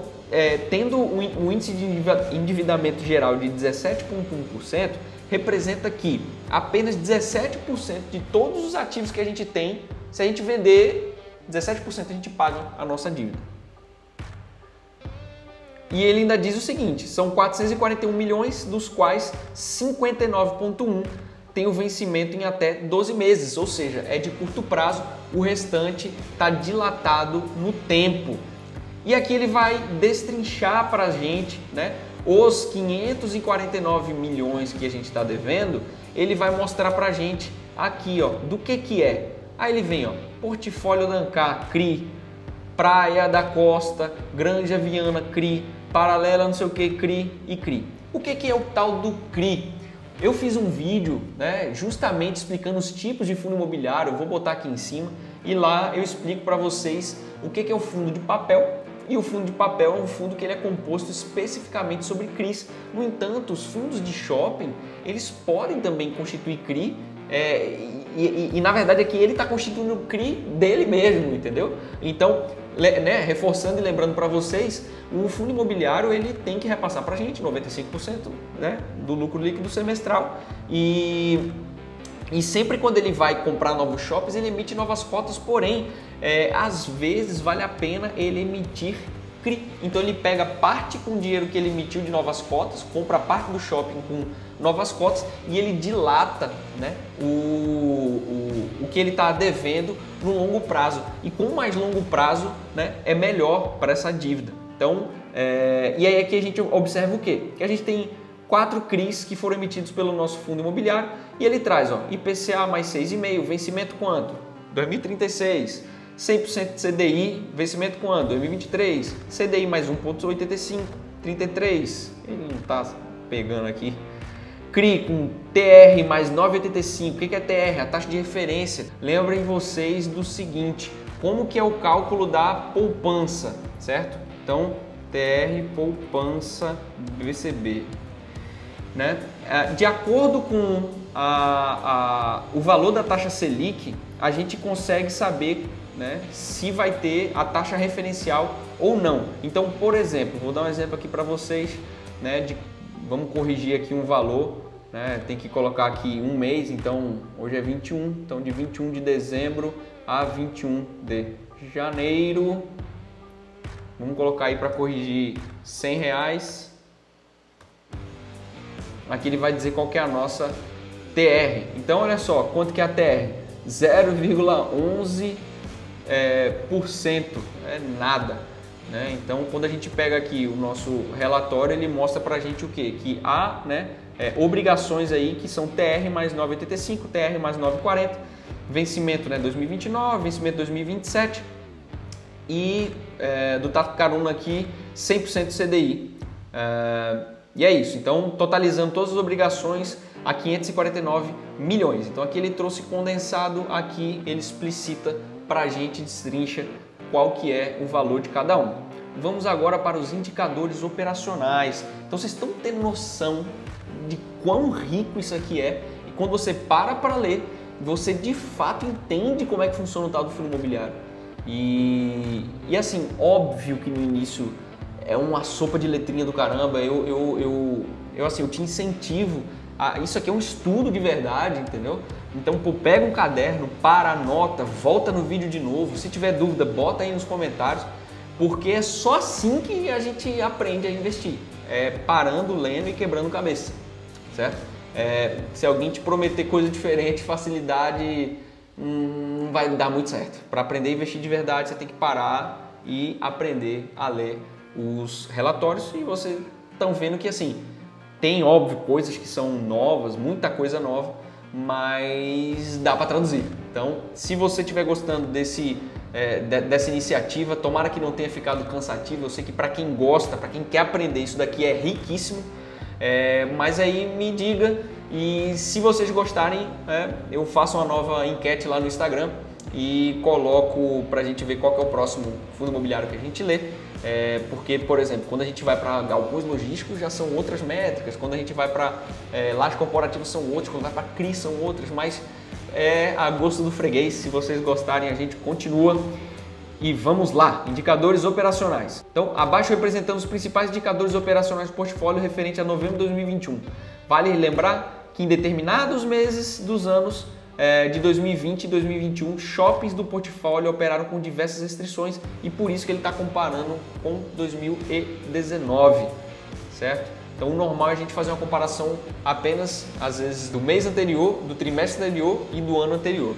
tendo um índice de endividamento geral de 17,1%, representa que apenas 17% de todos os ativos que a gente tem, se a gente vender, 17% a gente paga a nossa dívida. E ele ainda diz o seguinte, são 441 milhões, dos quais 59,1 tem o vencimento em até 12 meses, ou seja, é de curto prazo, o restante está dilatado no tempo. E aqui ele vai destrinchar para a gente, os 549 milhões que a gente está devendo, ele vai mostrar para a gente aqui, do que é. Aí ele vem, ó, Portfólio da Ancar, CRI, Praia da Costa, Granja Viana, CRI, Paralela não sei o que, CRI e CRI. O que é o tal do CRI? Eu fiz um vídeo, né, justamente explicando os tipos de fundo imobiliário, eu vou botar aqui em cima, e lá eu explico para vocês o que é o fundo de papel. E o fundo de papel é um fundo que ele é composto especificamente sobre CRIs. No entanto, os fundos de shopping, eles podem também constituir CRI, e na verdade aqui ele está constituindo o CRI dele mesmo, entendeu? Então, né, reforçando e lembrando para vocês, o fundo imobiliário ele tem que repassar para a gente 95%, né, do lucro líquido semestral. E sempre quando ele vai comprar novos shoppings, ele emite novas cotas, porém, às vezes vale a pena ele emitir CRI. Então ele pega parte com o dinheiro que ele emitiu de novas cotas, compra parte do shopping com novas cotas e ele dilata, né, o que ele está devendo no longo prazo. E com mais longo prazo, né, é melhor para essa dívida. Então, e aí aqui a gente observa o quê? Que a gente tem 4 CRIs que foram emitidos pelo nosso fundo imobiliário e ele traz, ó, IPCA mais 6,5, vencimento quanto? 2036, 100% de CDI, vencimento quando? 2023, CDI mais 1,85, 33, ele não está pegando aqui. CRI com TR mais 9,85, o que é TR? A taxa de referência. Lembrem vocês do seguinte, como que é o cálculo da poupança, certo? Então, TR poupança BCB. Né? De acordo com o valor da taxa Selic, a gente consegue saber, né, se vai ter a taxa referencial ou não. Então, por exemplo, vou dar um exemplo aqui para vocês, né, vamos corrigir aqui um valor, né, tem que colocar aqui um mês, então hoje é 21, então de 21 de dezembro a 21 de janeiro, vamos colocar aí para corrigir R$100. Aqui ele vai dizer qual que é a nossa TR. Então, olha só, quanto que é a TR? 0,11%. É nada. Né? Então, quando a gente pega aqui o nosso relatório, ele mostra pra gente o quê? Que há, né, obrigações aí que são TR mais 9,85, TR mais 9,40, vencimento, né, 2029, vencimento 2027 e do Tatu Caruna aqui 100% CDI. E é isso, então totalizando todas as obrigações a 549 milhões. Então aqui ele trouxe condensado, aqui ele explicita para a gente, destrincha qual que é o valor de cada um. Vamos agora para os indicadores operacionais. Então vocês estão tendo noção de quão rico isso aqui é e quando você para ler, você de fato entende como é que funciona o tal do fundo imobiliário. E assim, óbvio que no início é uma sopa de letrinha do caramba, eu te incentivo isso aqui é um estudo de verdade, entendeu? Então, pô, pega um caderno, para, anota, volta no vídeo de novo, se tiver dúvida, bota aí nos comentários, porque é só assim que a gente aprende a investir, parando, lendo e quebrando cabeça, certo? Se alguém te prometer coisa diferente, facilidade, não vai dar muito certo. Para aprender a investir de verdade, você tem que parar e aprender a ler os relatórios e vocês estão vendo que assim, tem óbvio coisas que são novas, muita coisa nova, mas dá para traduzir. Então, se você estiver gostando dessa iniciativa, tomara que não tenha ficado cansativo. Eu sei que para quem gosta, para quem quer aprender, isso daqui é riquíssimo, mas aí me diga e se vocês gostarem, eu faço uma nova enquete lá no Instagram e coloco para a gente ver qual que é o próximo fundo imobiliário que a gente lê. Porque, por exemplo, quando a gente vai para galpões logísticos já são outras métricas, quando a gente vai para lajes corporativas são outras, quando vai para CRI são outras, mas a gosto do freguês. Se vocês gostarem, a gente continua e vamos lá, indicadores operacionais. Então, abaixo representando os principais indicadores operacionais do portfólio referente a novembro de 2021. Vale lembrar que em determinados meses dos anos de 2020 e 2021, shoppings do portfólio operaram com diversas restrições e por isso que ele está comparando com 2019, certo? Então o normal é a gente fazer uma comparação apenas, às vezes, do mês anterior, do trimestre anterior e do ano anterior.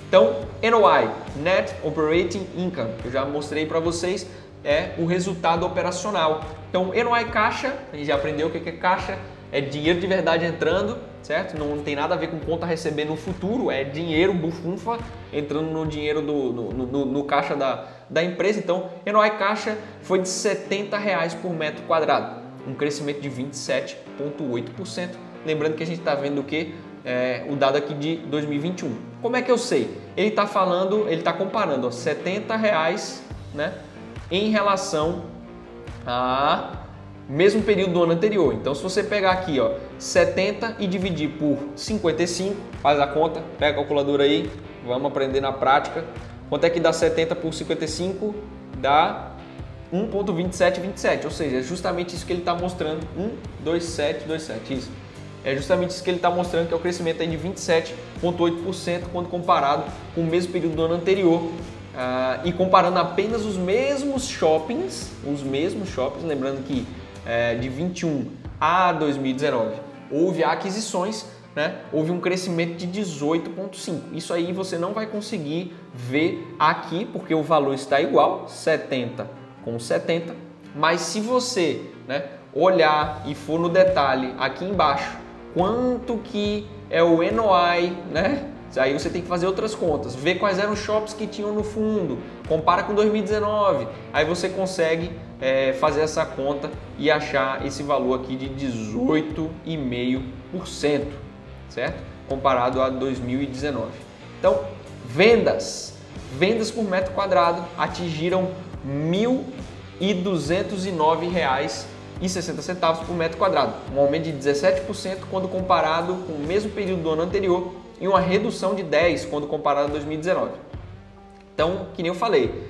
Então, NOI, Net Operating Income, que eu já mostrei para vocês, é o resultado operacional. Então, NOI caixa, a gente já aprendeu o que é caixa, é dinheiro de verdade entrando, certo? Não tem nada a ver com conta a receber no futuro, é dinheiro bufunfa entrando no dinheiro no caixa da empresa. Então, NOI caixa foi de R$ 70 por metro quadrado, um crescimento de 27,8%. Lembrando que a gente está vendo o que? O dado aqui de 2021. Como é que eu sei? Ele está falando, ele está comparando R$ 70, né, em relação a mesmo período do ano anterior. Então, se você pegar aqui, ó, 70 e dividir por 55, faz a conta, pega a calculadora aí, vamos aprender na prática. Quanto é que dá 70 por 55? Dá 1,2727, ou seja, é justamente isso que ele está mostrando, 1,2727, isso. É justamente isso que ele está mostrando, que é o crescimento aí de 27,8% quando comparado com o mesmo período do ano anterior. E comparando apenas os mesmos shoppings, lembrando que de 21 a 2019 houve aquisições, né? Houve um crescimento de 18,5%. Isso aí você não vai conseguir ver aqui, porque o valor está igual, 70 com 70, mas se você, né, olhar e for no detalhe aqui embaixo, quanto que é o NOI, né? Aí você tem que fazer outras contas, ver quais eram os shops que tinham no fundo, compara com 2019, aí você consegue fazer essa conta e achar esse valor aqui de 18,5%, certo? Comparado a 2019. Então, vendas por metro quadrado atingiram R$ 1.209,60 por metro quadrado, um aumento de 17% quando comparado com o mesmo período do ano anterior e uma redução de 10% quando comparado a 2019. Então, que nem eu falei,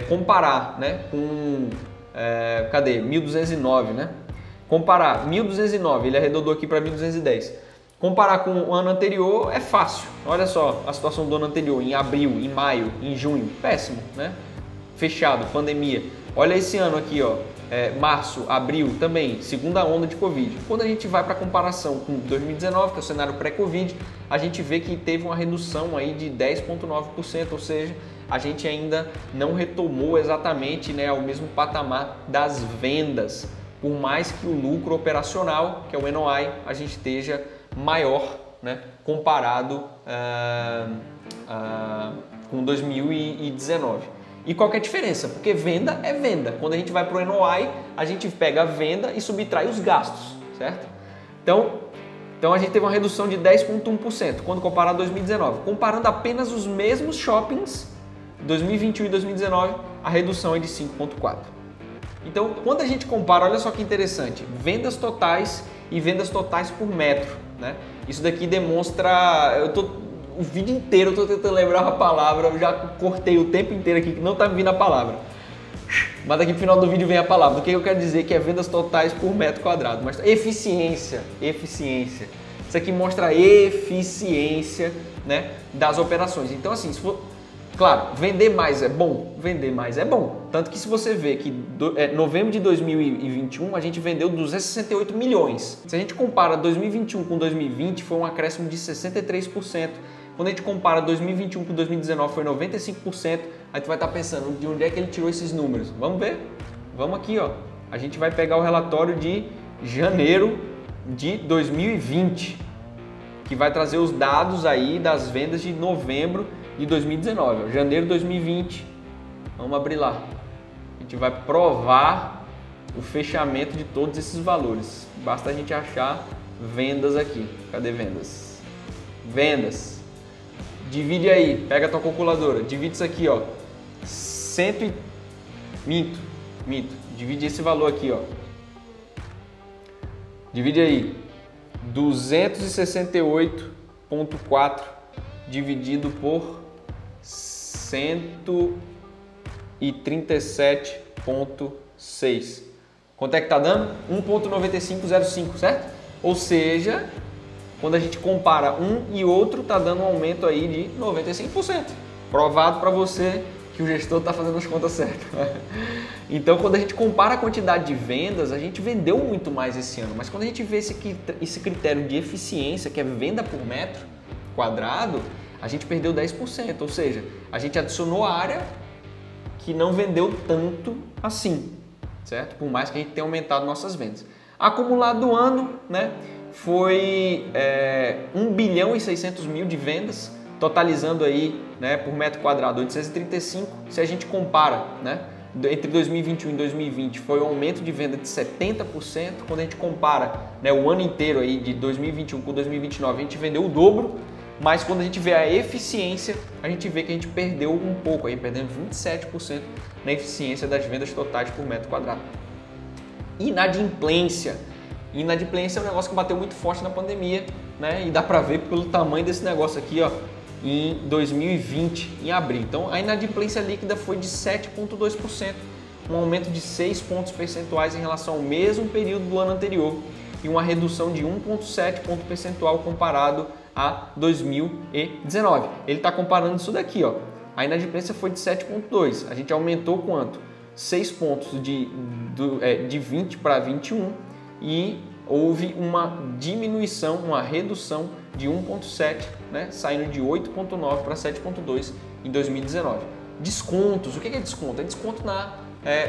comparar, né, com 1.209, né? Comparar 1.209, ele arredondou aqui para 1.210. Comparar com o ano anterior é fácil. Olha só a situação do ano anterior, em abril, em maio, em junho, péssimo, né? Fechado, pandemia. Olha esse ano aqui, ó, março, abril, também, segunda onda de Covid. Quando a gente vai para a comparação com 2019, que é o cenário pré-Covid, a gente vê que teve uma redução aí de 10,9%, ou seja, a gente ainda não retomou exatamente, né, ao mesmo patamar das vendas, por mais que o lucro operacional, que é o NOI, a gente esteja maior, né, comparado com 2019. E qual que é a diferença? Porque venda é venda. Quando a gente vai para o NOI, a gente pega a venda e subtrai os gastos, certo? Então a gente teve uma redução de 10,1% quando comparado a 2019. Comparando apenas os mesmos shoppings, 2021 e 2019, a redução é de 5,4%. Então, quando a gente compara, olha só que interessante, vendas totais e vendas totais por metro, né? Isso daqui demonstra... O vídeo inteiro eu tô tentando lembrar uma palavra, eu já cortei o tempo inteiro aqui que não tá me vindo a palavra. Mas daqui no final do vídeo vem a palavra. O que eu quero dizer que é vendas totais por metro quadrado. Mas eficiência. Isso aqui mostra a eficiência, né, das operações. Então assim, se for... Claro, vender mais é bom? Vender mais é bom. Tanto que se você vê que novembro de 2021 a gente vendeu 268 milhões. Se a gente compara 2021 com 2020, foi um acréscimo de 63%. Quando a gente compara 2021 com 2019 foi 95%, aí tu vai estar pensando de onde é que ele tirou esses números. Vamos ver? Vamos aqui, ó. A gente vai pegar o relatório de janeiro de 2020, que vai trazer os dados aí das vendas de novembro de 2019, ó. Janeiro de 2020. Vamos abrir lá. A gente vai provar o fechamento de todos esses valores. Basta a gente achar vendas aqui. Cadê vendas? Vendas. Divide aí, pega a tua calculadora, divide isso aqui, ó, minto, divide esse valor aqui, ó, divide aí, 268,4 dividido por 137,6, quanto é que tá dando? 1,9505, certo? Ou seja, quando a gente compara um e outro, está dando um aumento aí de 95%. Provado para você que o gestor está fazendo as contas certas. Então, quando a gente compara a quantidade de vendas, a gente vendeu muito mais esse ano. Mas quando a gente vê esse critério de eficiência, que é venda por metro quadrado, a gente perdeu 10%. Ou seja, a gente adicionou área que não vendeu tanto assim, certo? Por mais que a gente tenha aumentado nossas vendas. Acumulado do ano, né? foi 1 bilhão e 600 mil de vendas, totalizando aí, né, por metro quadrado 835. Se a gente compara, né, entre 2021 e 2020 foi um aumento de venda de 70%. Quando a gente compara, né, o ano inteiro aí de 2021 com 2029, a gente vendeu o dobro. Mas quando a gente vê a eficiência, a gente vê que a gente perdeu um pouco, aí perdendo 27% na eficiência das vendas totais por metro quadrado. Inadimplência. Inadimplência é um negócio que bateu muito forte na pandemia, né? E dá pra ver pelo tamanho desse negócio aqui, ó, em 2020, em abril. Então a inadimplência líquida foi de 7,2%, um aumento de 6 pontos percentuais em relação ao mesmo período do ano anterior e uma redução de 1,7 ponto percentual comparado a 2019. Ele está comparando isso daqui, ó. A inadimplência foi de 7,2. A gente aumentou quanto? 6 pontos de 20 para 21 e houve uma diminuição, uma redução de 1,7, né? Saindo de 8,9 para 7,2 em 2019. Descontos. O que é desconto? É desconto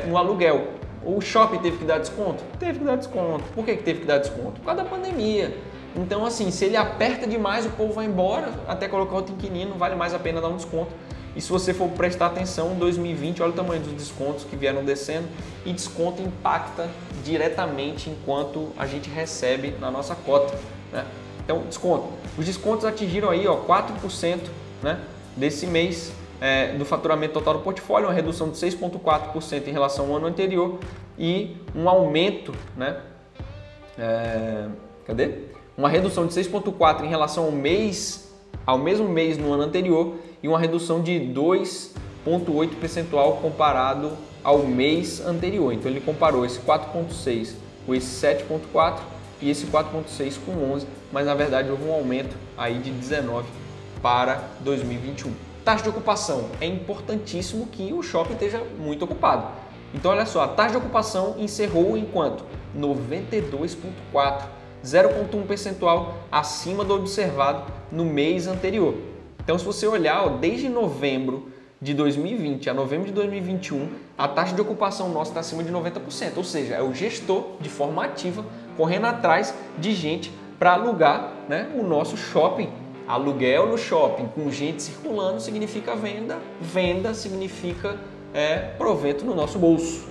no aluguel. O shopping teve que dar desconto? Teve que dar desconto. Por que teve que dar desconto? Por causa da pandemia. Então, assim, se ele aperta demais, o povo vai embora, até colocar outro inquilino, vale mais a pena dar um desconto. E se você for prestar atenção, em 2020, olha o tamanho dos descontos que vieram descendo, e desconto impacta diretamente enquanto a gente recebe na nossa cota, né? Então, desconto. Os descontos atingiram aí, ó, 4%, né, desse mês do faturamento total do portfólio, uma redução de 6,4% em relação ao ano anterior e um aumento, né? Uma redução de 6,4% em relação ao mesmo mês no ano anterior e uma redução de 2,8 percentual comparado ao mês anterior. Então ele comparou esse 4,6 com esse 7,4 e esse 4,6 com 11, mas na verdade houve um aumento aí de 19 para 2021. Taxa de ocupação. É importantíssimo que o shopping esteja muito ocupado. Então olha só, a taxa de ocupação encerrou em quanto? 92,4%. 0,1 percentual acima do observado no mês anterior. Então, se você olhar, ó, desde novembro de 2020 a novembro de 2021, a taxa de ocupação nossa está acima de 90%. Ou seja, é o gestor, de forma ativa, correndo atrás de gente para alugar, né, o nosso shopping. Aluguel no shopping com gente circulando significa venda, venda significa provento no nosso bolso,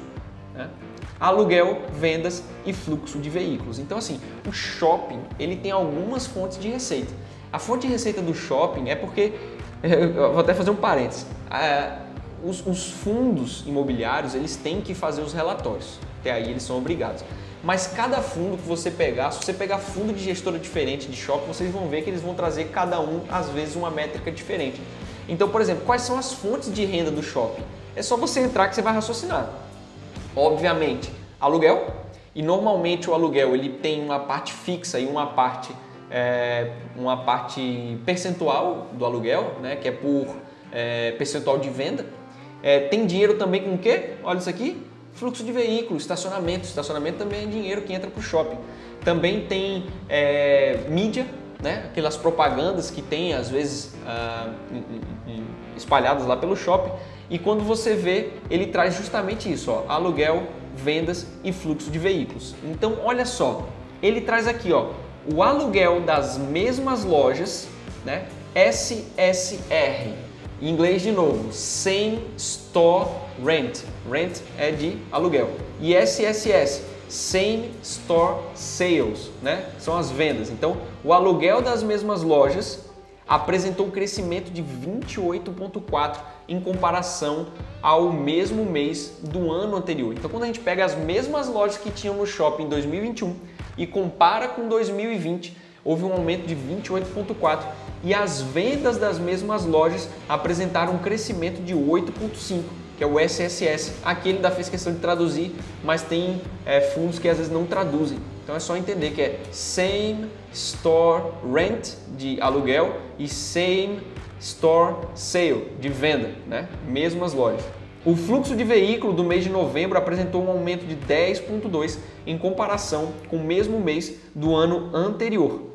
né? Aluguel, vendas e fluxo de veículos. Então, assim, o shopping ele tem algumas fontes de receita. A fonte de receita do shopping é porque, eu vou até fazer um parênteses, os fundos imobiliários eles têm que fazer os relatórios, até aí eles são obrigados. Mas cada fundo que você pegar, se você pegar fundo de gestora diferente de shopping, vocês vão ver que eles vão trazer cada um, às vezes, uma métrica diferente. Então, por exemplo, quais são as fontes de renda do shopping? É só você entrar que você vai raciocinar. Obviamente, aluguel, e normalmente o aluguel ele tem uma parte fixa e uma parte percentual do aluguel, né, que é por percentual de venda. Tem dinheiro também com o quê? Olha isso aqui, fluxo de veículos, estacionamento. Estacionamento também é dinheiro que entra para o shopping. Também tem mídia, né, aquelas propagandas que tem às vezes espalhadas lá pelo shopping. E quando você vê, ele traz justamente isso, ó, aluguel, vendas e fluxo de veículos. Então, olha só, ele traz aqui, ó, o aluguel das mesmas lojas, né, SSR, em inglês de novo, Same Store Rent, rent é de aluguel, e SSS, Same Store Sales, né, são as vendas. Então, o aluguel das mesmas lojas apresentou um crescimento de 28,4% em comparação ao mesmo mês do ano anterior. Então, quando a gente pega as mesmas lojas que tinham no shopping em 2021 e compara com 2020, houve um aumento de 28,4% e as vendas das mesmas lojas apresentaram um crescimento de 8,5%, que é o SSS. Aqui ele ainda fez questão de traduzir, mas tem fundos que às vezes não traduzem. Então é só entender que é Same Store Rent, de aluguel, e Same Store Sale, de venda, né? Mesmas lojas. O fluxo de veículo do mês de novembro apresentou um aumento de 10,2% em comparação com o mesmo mês do ano anterior.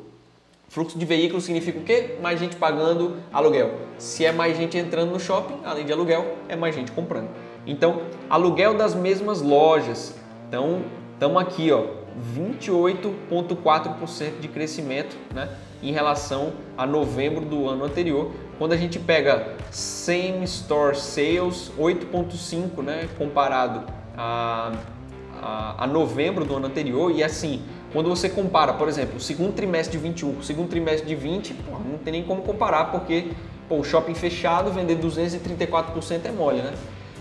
Fluxo de veículo significa o quê? Mais gente pagando aluguel. Se é mais gente entrando no shopping, além de aluguel, é mais gente comprando. Então, aluguel das mesmas lojas. Então, estamos aqui, ó, 28,4% de crescimento, né, em relação a novembro do ano anterior. Quando a gente pega Same Store Sales, 8,5%, né, comparado a novembro do ano anterior. E assim, quando você compara, por exemplo, o segundo trimestre de 21 com o segundo trimestre de 20, pô, não tem nem como comparar, porque pô, o shopping fechado vender 234% é mole, né?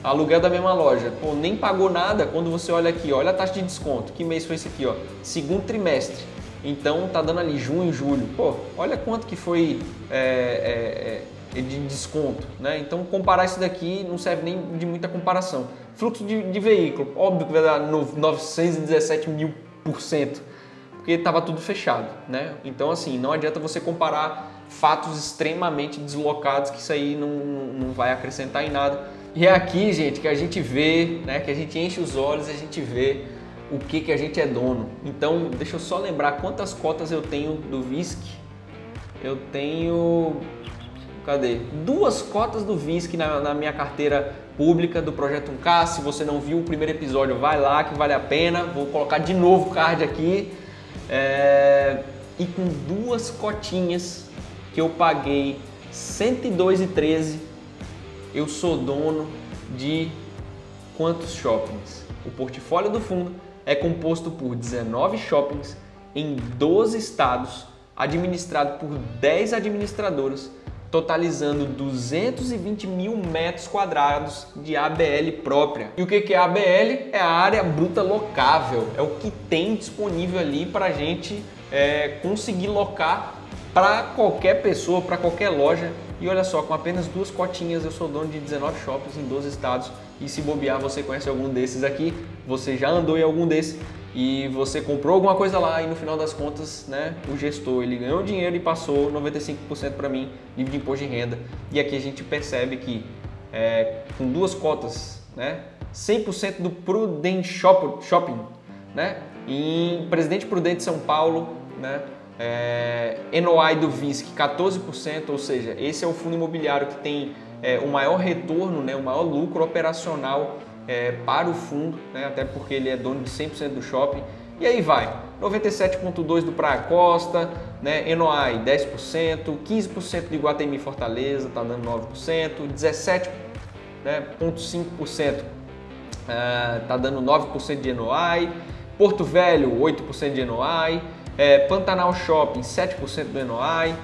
Aluguel da mesma loja, pô, nem pagou nada. Quando você olha aqui, olha a taxa de desconto. Que mês foi esse aqui, ó? Segundo trimestre. Então tá dando ali junho, julho. Pô, olha quanto que foi de desconto, né? Então comparar isso daqui não serve nem de muita comparação. Fluxo de veículo, óbvio que vai dar 917.000%, porque estava tudo fechado, né? Então assim, não adianta você comparar fatos extremamente deslocados, que isso aí não vai acrescentar em nada. E é aqui, gente, que a gente vê, né, que a gente enche os olhos e a gente vê o que a gente é dono. Então, deixa eu só lembrar quantas cotas eu tenho do VISC. Eu tenho... Cadê? 2 cotas do VISC na minha carteira pública do Projeto 1K. Se você não viu o primeiro episódio, vai lá que vale a pena. Vou colocar de novo o card aqui. E com 2 cotinhas que eu paguei R$ 102,13, eu sou dono de quantos shoppings? O portfólio do fundo é composto por 19 shoppings em 12 estados, administrado por 10 administradoras, totalizando 220 mil metros quadrados de ABL própria. E o que é ABL? É a área bruta locável, é o que tem disponível ali para a gente conseguir locar para qualquer pessoa, para qualquer loja. E olha só, com apenas 2 cotinhas eu sou dono de 19 shoppings em 12 estados. E se bobear, você conhece algum desses aqui, você já andou em algum desses e você comprou alguma coisa lá e no final das contas, né, o gestor ele ganhou dinheiro e passou 95% para mim, livre de imposto de renda. E aqui a gente percebe que com 2 cotas, né, 100% do Prudent Shopping, né, em Presidente Prudente, São Paulo, né, NOI do VISC 14%, ou seja, esse é o fundo imobiliário que tem o maior retorno, né, o maior lucro operacional para o fundo, né, até porque ele é dono de 100% do shopping. E aí vai, 97,2% do Praia Costa, né, NOI 10%, 15% de Iguatemi Fortaleza, está dando 9%, 17,5% está dando 9% de NOI, Porto Velho 8% de NOI, Pantanal Shopping 7% do NOI,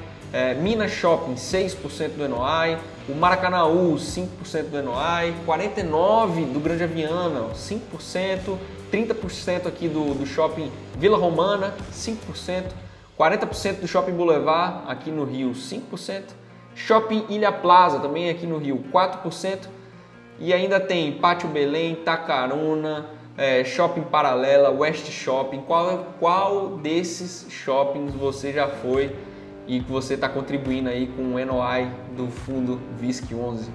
Minas Shopping 6% do NOI, o Maracanaú 5% do NOI, 49% do Grande Aviana 5%, 30% aqui do Shopping Vila Romana 5%, 40% do Shopping Boulevard aqui no Rio 5%, Shopping Ilha Plaza também aqui no Rio 4%, e ainda tem Pátio Belém, Tacaruna, Shopping Paralela, West Shopping. Qual desses shoppings você já foi e que você está contribuindo aí com o NOI do fundo VISC 11?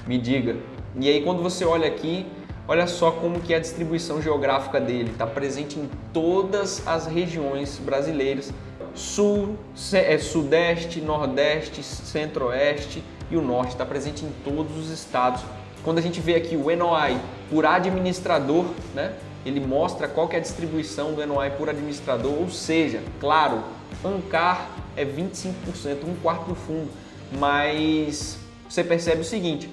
Me diga. E aí quando você olha aqui, olha só como que é a distribuição geográfica dele. Está presente em todas as regiões brasileiras. Sul, Sudeste, Nordeste, Centro-Oeste e o Norte. Está presente em todos os estados. Quando a gente vê aqui o NOI por administrador, né, ele mostra qual que é a distribuição do NOI por administrador, ou seja, claro, Ancar é 25%, 1/4 do fundo, mas você percebe o seguinte,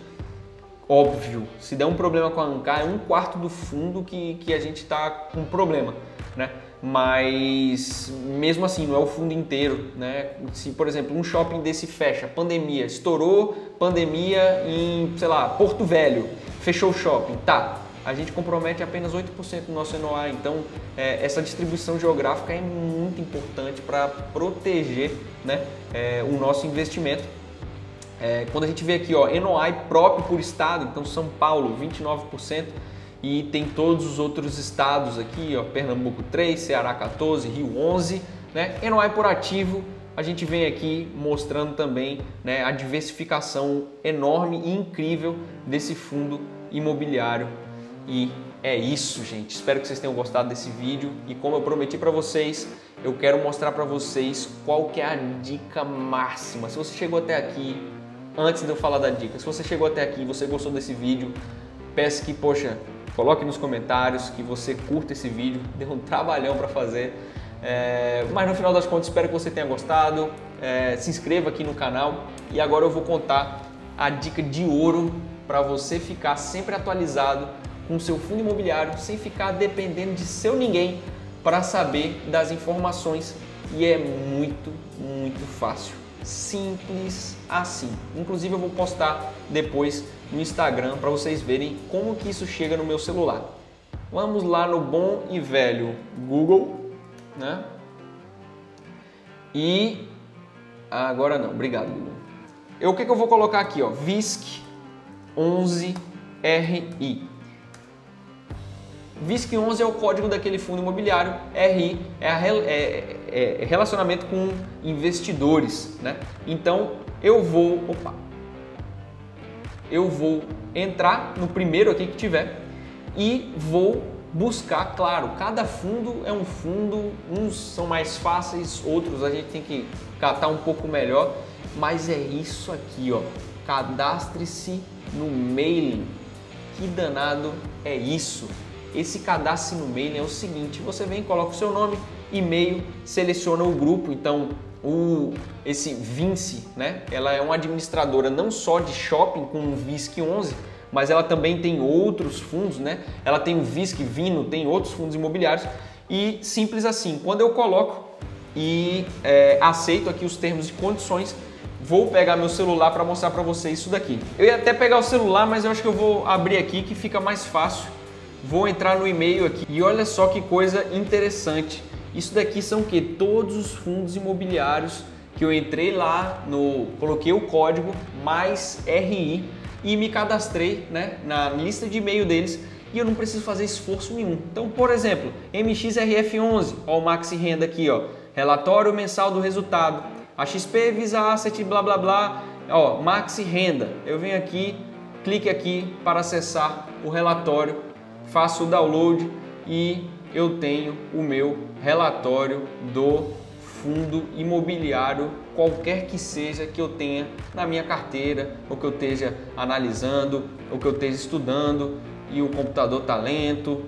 óbvio, se der um problema com a Ancar, é 1/4 do fundo que a gente está com problema, né? Mas mesmo assim não é o fundo inteiro, né? Se, por exemplo, um shopping desse fecha, pandemia, estourou pandemia em, sei lá, Porto Velho, fechou o shopping, tá? A gente compromete apenas 8% do nosso NOI, então essa distribuição geográfica é muito importante para proteger, né, o nosso investimento. Quando a gente vê aqui, ó, NOI próprio por estado, então São Paulo 29%, e tem todos os outros estados aqui, ó, Pernambuco 3%, Ceará 14%, Rio 11%, né? NOI por ativo, a gente vem aqui mostrando também, né, a diversificação enorme e incrível desse fundo imobiliário. E é isso, gente. Espero que vocês tenham gostado desse vídeo e como eu prometi para vocês, eu quero mostrar para vocês qual que é a dica máxima. Se você chegou até aqui, antes de eu falar da dica, se você chegou até aqui e você gostou desse vídeo, peço que, poxa, coloque nos comentários que você curta esse vídeo, deu um trabalhão para fazer, mas no final das contas espero que você tenha gostado, se inscreva aqui no canal e agora eu vou contar a dica de ouro para você ficar sempre atualizado com o seu fundo imobiliário sem ficar dependendo de seu ninguém para saber das informações e é muito fácil, simples assim. Inclusive eu vou postar depois no Instagram para vocês verem como que isso chega no meu celular. Vamos lá no bom e velho Google, né? E agora não, obrigado Google. O que eu vou colocar aqui, ó, VISC 11RI. VISC 11 é o código daquele fundo imobiliário, RI é relacionamento com investidores, né? Então eu vou entrar no primeiro aqui que tiver e vou buscar, claro, cada fundo é um fundo, uns são mais fáceis, outros a gente tem que catar um pouco melhor, mas é isso aqui, ó, cadastre-se no mailing. Que danado é isso? Esse cadastro no mailing é o seguinte, você vem, coloca o seu nome, e-mail, seleciona o grupo, então esse Vinci, né? Ela é uma administradora não só de shopping com o VISC 11, mas ela também tem outros fundos, né? Ela tem o VISC Vino, tem outros fundos imobiliários e simples assim, quando eu coloco e aceito aqui os termos e condições, vou pegar meu celular para mostrar para vocês isso daqui. Eu ia até pegar o celular, mas eu acho que eu vou abrir aqui que fica mais fácil. Vou entrar no e-mail aqui e olha só que coisa interessante. Isso daqui são o que? Todos os fundos imobiliários que eu entrei lá, coloquei o código mais RI e me cadastrei, né, na lista de e-mail deles e eu não preciso fazer esforço nenhum. Então, por exemplo, MXRF11, ó, o Maxi Renda aqui, ó, relatório mensal do resultado, a XP Visa Asset, blá blá blá, ó, Maxi Renda. Eu venho aqui, clique aqui para acessar o relatório, faço o download e eu tenho o meu relatório do fundo imobiliário, qualquer que seja que eu tenha na minha carteira, ou que eu esteja analisando, ou que eu esteja estudando e o computador tá lento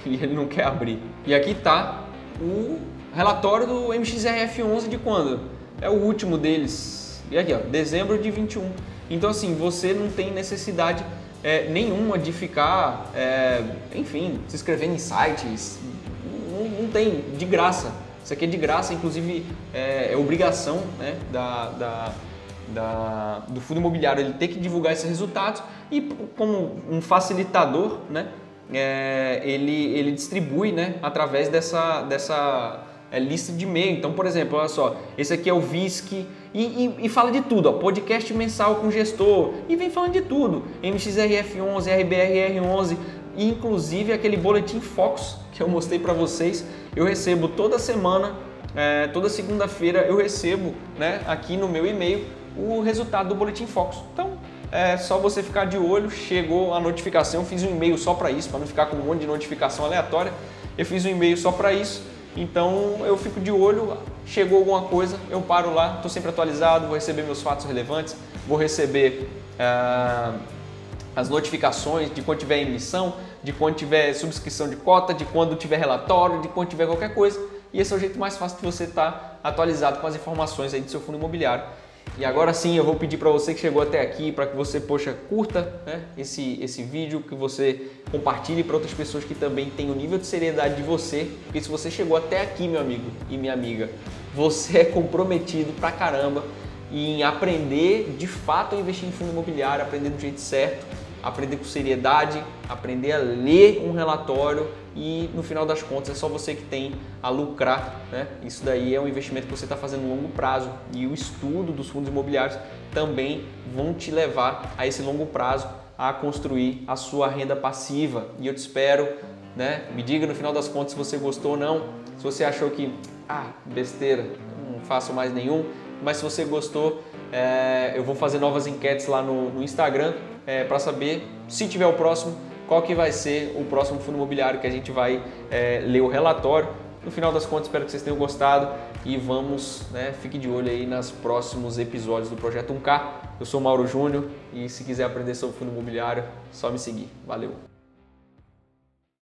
e ele não quer abrir. E aqui tá o relatório do MXRF11 de quando? É o último deles. E aqui, ó, dezembro de 21. Então assim, você não tem necessidade nenhuma de ficar, enfim, se inscrevendo em sites, não tem, de graça. Isso aqui é de graça, inclusive é obrigação, né, do fundo imobiliário ele ter que divulgar esses resultados e como um facilitador, né, ele distribui, né, através dessa lista de e-mail. Então, por exemplo, olha só, esse aqui é o VISC e fala de tudo, ó, podcast mensal com gestor e vem falando de tudo, MXRF11, RBRR11, e inclusive aquele boletim Focus que eu mostrei para vocês, eu recebo toda semana, toda segunda-feira eu recebo, né, aqui no meu e-mail o resultado do boletim Focus. Então é só você ficar de olho, chegou a notificação, eu fiz um e-mail só para isso, para não ficar com um monte de notificação aleatória, eu fiz um e-mail só para isso. Então eu fico de olho, chegou alguma coisa, eu paro lá, estou sempre atualizado, vou receber meus fatos relevantes, vou receber as notificações de quando tiver emissão, de quando tiver subscrição de cota, de quando tiver relatório, de quando tiver qualquer coisa. E esse é o jeito mais fácil de você estar atualizado com as informações aí do seu fundo imobiliário. E agora sim eu vou pedir para você que chegou até aqui, para que você, poxa, curta, né, esse vídeo, que você compartilhe para outras pessoas que também têm o nível de seriedade de você, porque se você chegou até aqui, meu amigo e minha amiga, você é comprometido pra caramba em aprender de fato a investir em fundo imobiliário, aprender do jeito certo, aprender com seriedade, aprender a ler um relatório e no final das contas é só você que tem a lucrar, né? Isso daí é um investimento que você está fazendo no longo prazo e o estudo dos fundos imobiliários também vão te levar a esse longo prazo, a construir a sua renda passiva. E eu te espero, né? Me diga no final das contas se você gostou ou não, se você achou que, besteira, não faço mais nenhum, mas se você gostou, eu vou fazer novas enquetes lá no Instagram para saber, se tiver o próximo, qual que vai ser o próximo fundo imobiliário que a gente vai ler o relatório. No final das contas, espero que vocês tenham gostado e vamos, né, fique de olho aí nos próximos episódios do Projeto 1K. Eu sou o Mauro Júnior e se quiser aprender sobre fundo imobiliário, só me seguir. Valeu!